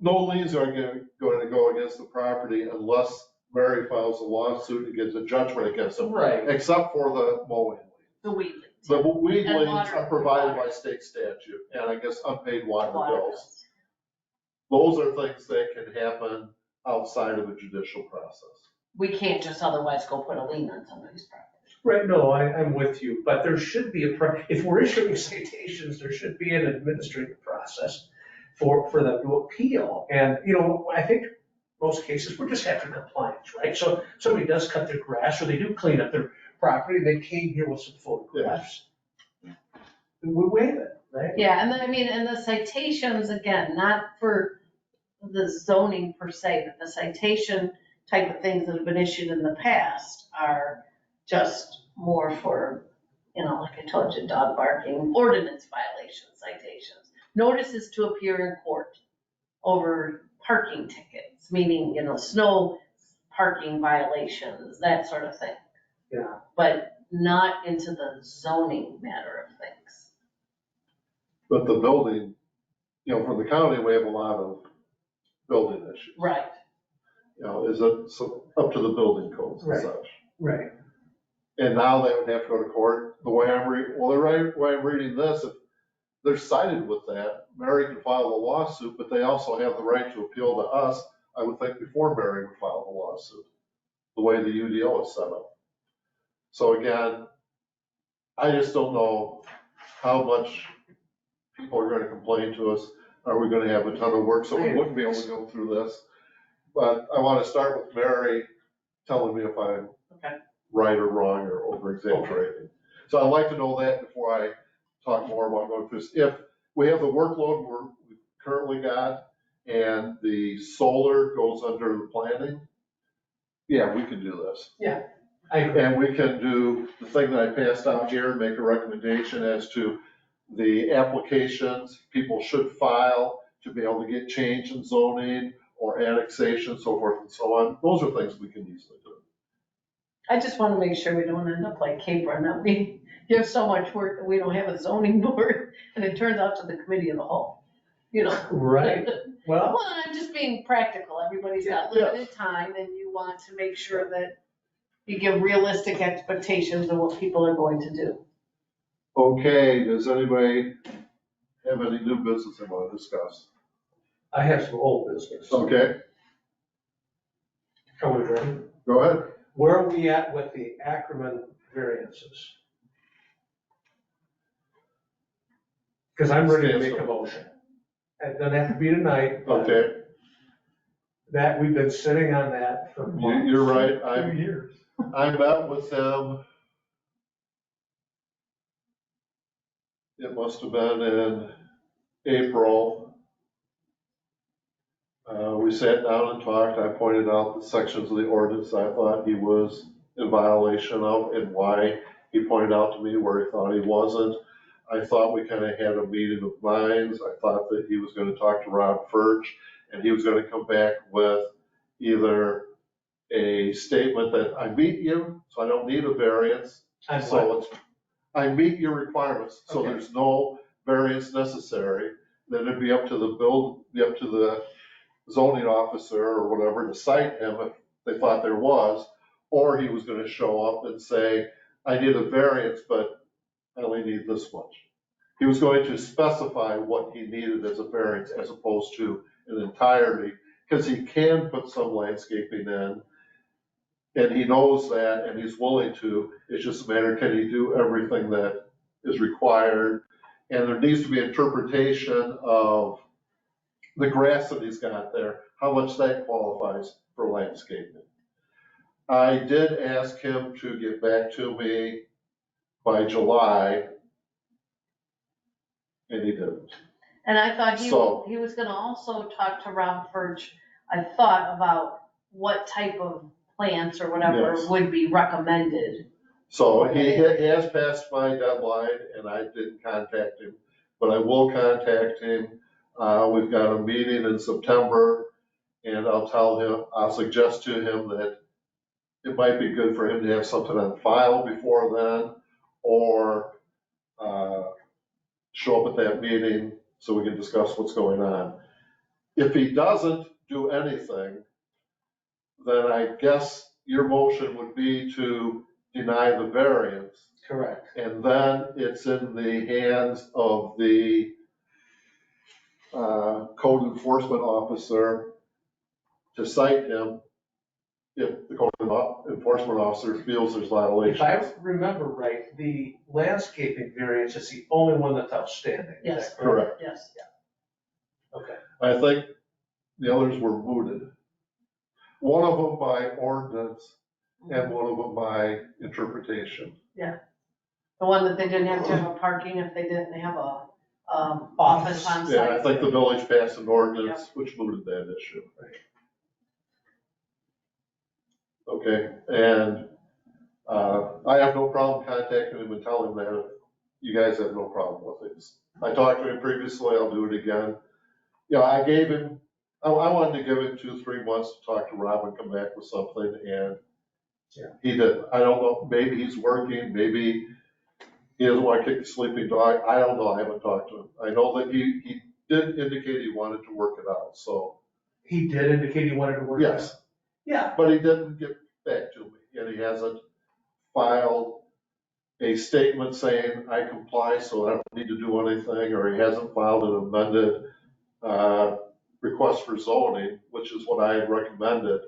no liens are going to go against the property unless Mary files a lawsuit and gets a judgment against them, right, except for the mowing lien. The weed liens. The weed And liens water. are provided by state statute, and I guess unpaid water Water bills. Those are things that can happen outside of a judicial process. We can't just otherwise go put a lien on somebody's property. right, no, I'm with you, but there should be if we're issuing citations, there should be an administrative process for them to appeal, and, I think most cases, we're just after compliance, right? So somebody does cut their grass, or they do clean up their property, they came here with some photographs. We waive it, right? Yeah, and then, and the citations, again, not for the zoning per se, but the citation type of things that have been issued in the past are just more for, like I told you, dog barking, ordinance violation citations. Notices to appear in court over parking tickets, meaning, snow parking violations, that sort of thing. Yeah. But not into the zoning matter of things. But the building, you know, for the county, we have a lot of building issues. Right. You know, is it up to the building codes and Right. such? Right. And now they would have to go to court. The way I'm reading this, if they're cited with that, Mary can file a lawsuit, but they also have the right to appeal to us, I would think, before Mary would file a lawsuit, the way the UDO is set up. So again, I just don't know how much people are gonna complain to us. Are we gonna have a ton of work, so we wouldn't be able to go through this? But I wanna start with Mary telling me if I'm Okay. right or wrong or over exaggerating. So I'd like to know that before I talk more about going through this. If we have the workload we've currently got and the solar goes under the planning, yeah, we can do this. I agree. And we can do the thing that I passed out here, make a recommendation as to the applications people should file to be able to get change in zoning or annexation, so forth and so on. Those are things we can easily do. I just want to make sure we don't end up like Cape Run, that we give so much work that we don't have a zoning board, and it turns out to the committee of the whole, you know? Right. Well, Well, I'm just being practical, everybody's got Yeah. limited time, and you want to make sure that you give realistic expectations of what people are going to do. Okay, does anybody have any new business they want to discuss? I have some old business. Okay, Are we ready? go ahead. Where are we at with the Ackerman variances? Because I'm ready to make a motion. It doesn't have to be tonight, but Okay, that, we've been sitting on that for months. you're right. 2 years. I met with them. It must have been in April. We sat down and talked. I pointed out the sections of the ordinance I thought he was in violation of and why. He pointed out to me where he thought he wasn't. I thought we kind of had a meeting of minds. I thought that he was gonna talk to Rob Furch and he was gonna come back with either a statement that I meet you, so I don't need a variance. And So what? it's, I meet your requirements, so Okay. there's no variance necessary. Then it'd be up to the zoning officer or whatever to cite him if they thought there was. Or he was gonna show up and say, I need a variance, but I only need this much. He was going to specify what he needed as a variance as opposed to an entirety, because he can put some landscaping in. And he knows that and he's willing to, it's just a matter, can he do everything that is required? And there needs to be interpretation of the grass that he's got there, how much that qualifies for landscaping. I did ask him to get back to me by July, and he didn't. And I thought So- he was gonna also talk to Rob Furch, I thought about what type of plants or whatever Yes. would be recommended. So he has passed my deadline and I didn't contact him, but I will contact him. We've got a meeting in September and I'll suggest to him that it might be good for him to have something on file before then or show up at that meeting so we can discuss what's going on. If he doesn't do anything, then I guess your motion would be to deny the variance. Correct. And then it's in the hands of the code enforcement officer to cite him if the code enforcement officer feels there's If I violations. remember right, the landscaping variance is the only one that's outstanding. Is Yes. that correct? Correct. Yes. Okay. I think the others were mooted. One of them by ordinance and one of them by interpretation. The one that they didn't have to have a parking if they didn't have a, office on Yeah, I site. think the village passed an ordinance which mooted that issue. Okay, and I have no problem contacting him and telling him that. You guys have no problem with it. I talked to him previously, I'll do it again. You know, I gave him, I wanted to give him 2-3 months to talk to Rob and come back with something, and Yeah. He did. I don't know, maybe he's working, maybe he doesn't want to kick the sleeping dog. I don't know. I haven't talked to him. I know that he did indicate he wanted to work it out, so, He did indicate he wanted to work. yes. Yeah, But he didn't get back to me, and he hasn't filed a statement saying, I comply, so I don't need to do anything, or he hasn't filed an amended, request for zoning, which is what I had recommended.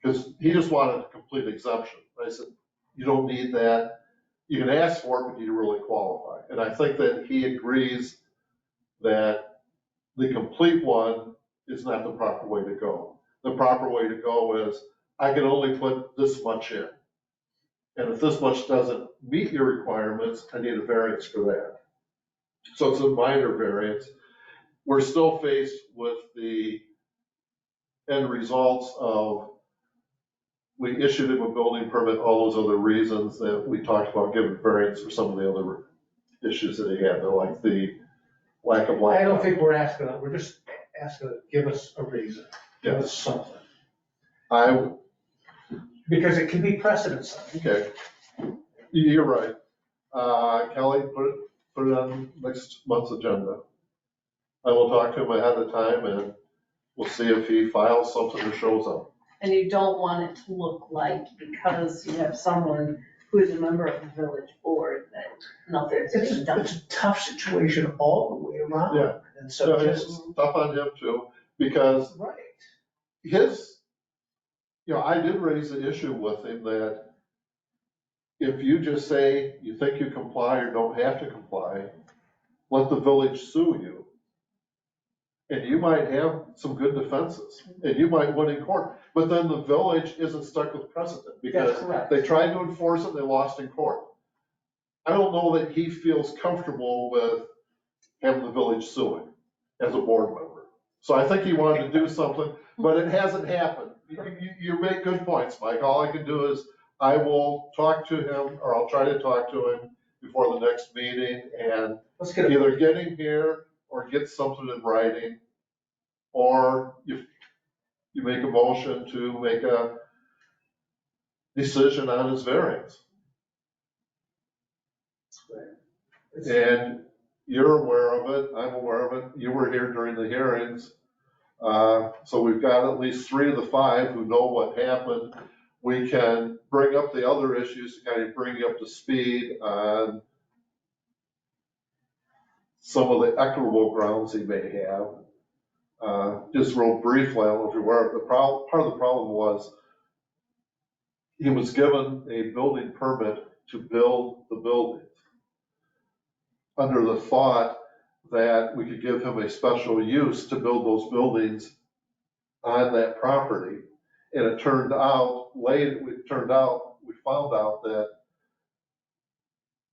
Because he just wanted a complete exemption. I said, you don't need that. You can ask for it, but you really qualify. And I think that he agrees that the complete one is not the proper way to go. The proper way to go is, I can only put this much in. And if this much doesn't meet your requirements, I need a variance for that. So it's a minor variance. We're still faced with the end results of, we issued him a building permit, all those other reasons that we talked about giving variance for some of the other issues that he had, like the lack of light. I don't think we're asking that, we're just asking to give us a reason, give us something. Because it can be precedent setting. Okay, you're right. Kelly, put it on next month's agenda. I will talk to him ahead of time and we'll see if he files something or shows up. And you don't want it to look like, because you have someone who is a member of the village board, that nothing's being done. It's a tough situation all the way around. Yeah. And so It's just, tough on him too, because right. I did raise the issue with him that if you just say you think you comply or don't have to comply, let the village sue you. And you might have some good defenses, and you might win in court, but then the village isn't stuck with precedent, because That's correct. they tried to enforce it, they lost in court. I don't know that he feels comfortable with having the village suing as a board member. So I think he wanted to do something, but it hasn't happened. You make good points, Mike. All I can do is, I will talk to him, or I'll try to talk to him before the next meeting, and Let's get either get him here or get something in writing, or you make a motion to make a decision on his variance. And you're aware of it, I'm aware of it, you were here during the hearings. So we've got at least 3 of the 5 who know what happened. We can bring up the other issues to kind of bring you up to speed on some of the equitable grounds he may have. Just real briefly, I don't know if you're aware of the problem. Part of the problem was he was given a building permit to build the buildings under the thought that we could give him a special use to build those buildings on that property. And it turned out, we found out that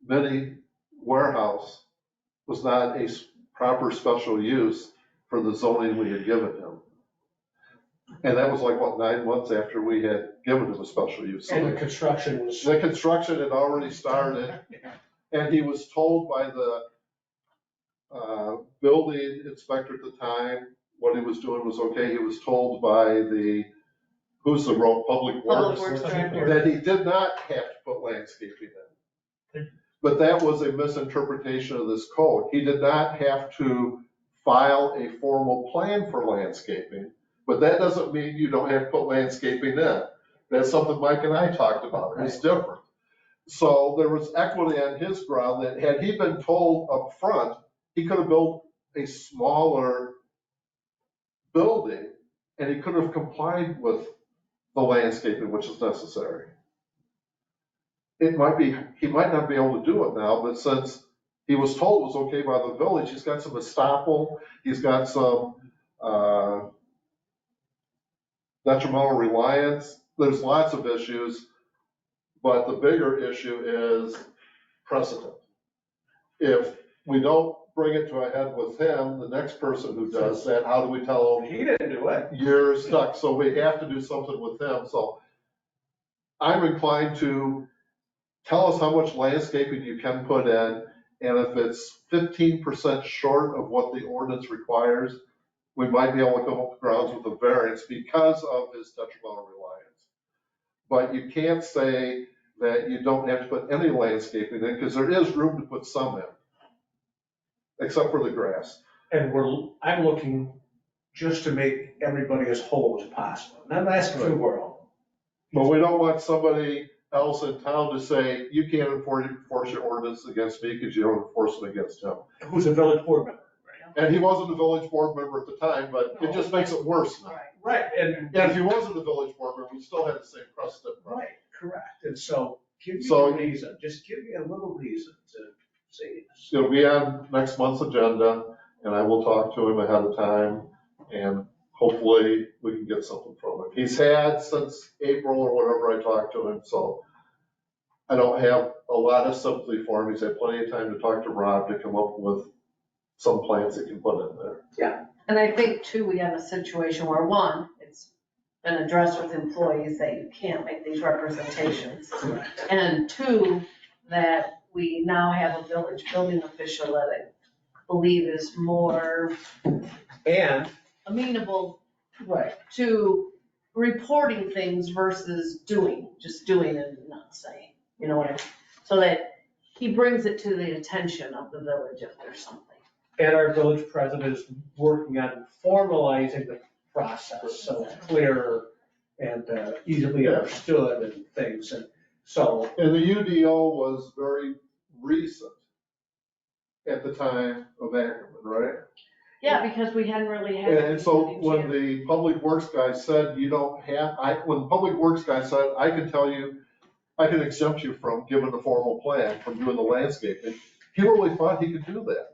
mini warehouse was not a proper special use for the zoning we had given him. And that was like, 9 months after we had given him a special use. And the construction was. The construction had already started, and he was told by the building inspector at the time, what he was doing was okay. He was told by who's the road, Public Public Works, Works Director. that he did not have to put landscaping in. But that was a misinterpretation of this code. He did not have to file a formal plan for landscaping, but that doesn't mean you don't have to put landscaping in. That's something Mike and I talked about. It's different. So there was equity on his ground that had he been told up front, he could have built a smaller building and he could have complied with the landscaping which is necessary. He might not be able to do it now, but since he was told it was okay by the village, he's got some estoppel, he's got some detrimental reliance. There's lots of issues, but the bigger issue is precedent. If we don't bring it to a head with him, the next person who does that, how do we tell them? He didn't do it. You're stuck, so we have to do something with him. So I'm inclined to tell us how much landscaping you can put in, and if it's 15% short of what the ordinance requires, we might be able to come up with grounds with a variance because of his detrimental reliance. But you can't say that you don't have to put any landscaping in, because there is room to put some in. Except for the grass. And I'm looking just to make everybody as whole as possible. And I'm asking for the world. But we don't want somebody else in town to say, you can't enforce your ordinance against me because you don't enforce them against him. Who's a village board member? And he wasn't a village board member at the time, but it just makes it worse now. Right, and. And if he wasn't a village board member, we still had the same precedent. Right, correct. And so give me So- a reason, just give me a little reason to say this. It'll be on next month's agenda, and I will talk to him ahead of time, and hopefully we can get something from him. He's had since April or whatever I talked to him, so I don't have a lot of sympathy for him. He's had plenty of time to talk to Rob to come up with some plans that can put in there. And I think too, we have a situation where, one, it's been addressed with employees that you can't make these representations. And two, that we now have a village building official that I believe is more And, amenable right, to reporting things versus just doing and not saying, you know what I mean? So that he brings it to the attention of the village if there's something. and our village president is working on formalizing the process, so it's clearer and easily understood and things, and so. And the UDO was very recent at the time of Ackerman, right? Yeah, because we hadn't really had. And so when the public works guy said you don't have, when the public works guy said, I can tell you, I can exempt you from giving the formal plan, from doing the landscaping, he really thought he could do that.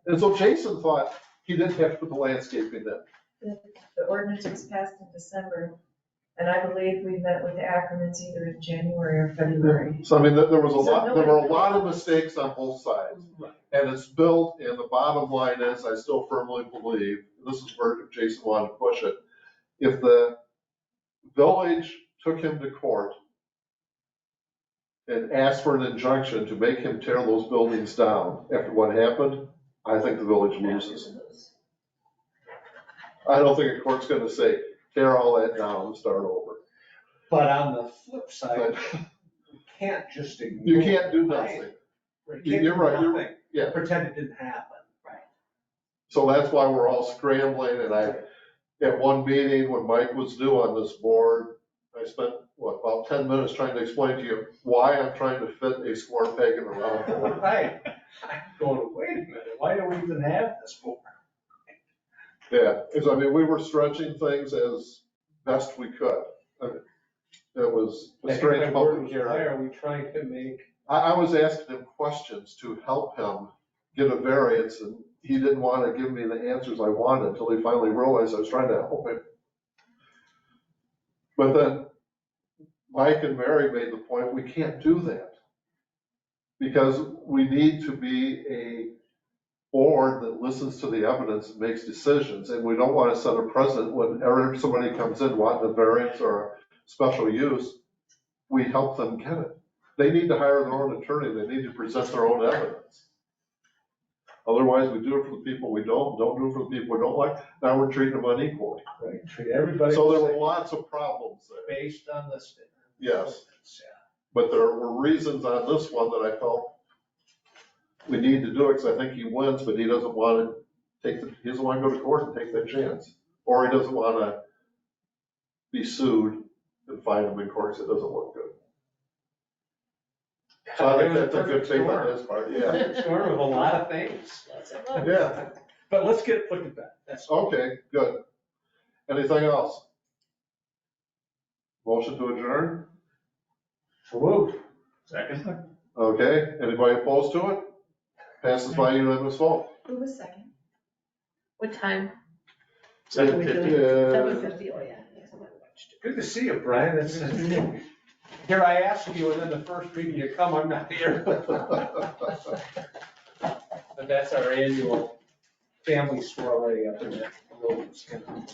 And so Jason thought he didn't have to put the landscaping in. The ordinance was passed in December, and I believe we met with the Ackermans either in January or February. So I mean, there were a lot of mistakes on both sides. Right. And it's built, and the bottom line is, I still firmly believe, this is where Jason wanted to push it. If the village took him to court and asked for an injunction to make him tear those buildings down after what happened, I think the village loses. I don't think a court's gonna say, tear all that down and start over. But on the flip side, you can't just ignore. You can't do nothing. Right, you can't You're do right, nothing. yeah. Pretend it didn't happen. So that's why we're all scrambling, and at one meeting, when Mike was new on this board, I spent, about 10 minutes trying to explain to you why I'm trying to fit a square peg in a round hole. Right. I'm going, wait a minute, why do we even have this for? Yeah, because I mean, we were stretching things as best we could. I mean, it was a strange public Why hearing. are we trying to make? I was asking him questions to help him get a variance, and he didn't want to give me the answers I wanted until he finally realized I was trying to help him. But then Mike and Mary made the point, we can't do that. Because we need to be a board that listens to the evidence and makes decisions, and we don't want to set a precedent whenever somebody comes in wanting a variance or a special use, we help them get it. They need to hire their own attorney, they need to present their own evidence. Otherwise, we do it for the people we don't do it for the people we don't like, now we're treating them unequally. Right, treat everybody. So there the were same lots of problems there, based on the state. yes, Yeah. but there were reasons on this one that I felt we need to do it, because I think he wins, but he doesn't want to he doesn't want to go to court and take that chance. Or he doesn't want to be sued and find him in court, so it doesn't look good. So I think that's a good thing on his part, yeah. Perfect storm of a lot of things. Yeah, But let's get it put to bed. That's all. okay, good. Anything else? Motion to adjourn? So move. Second? Okay, anybody opposed to it? Passes by unanimous vote. Who was second? What time? 7:50. 7:50, oh yeah. Good to see you, Brian. That's, here I ask you, and then the first meeting you come, I'm not here. But that's our annual family soiree up in that Wisconsin.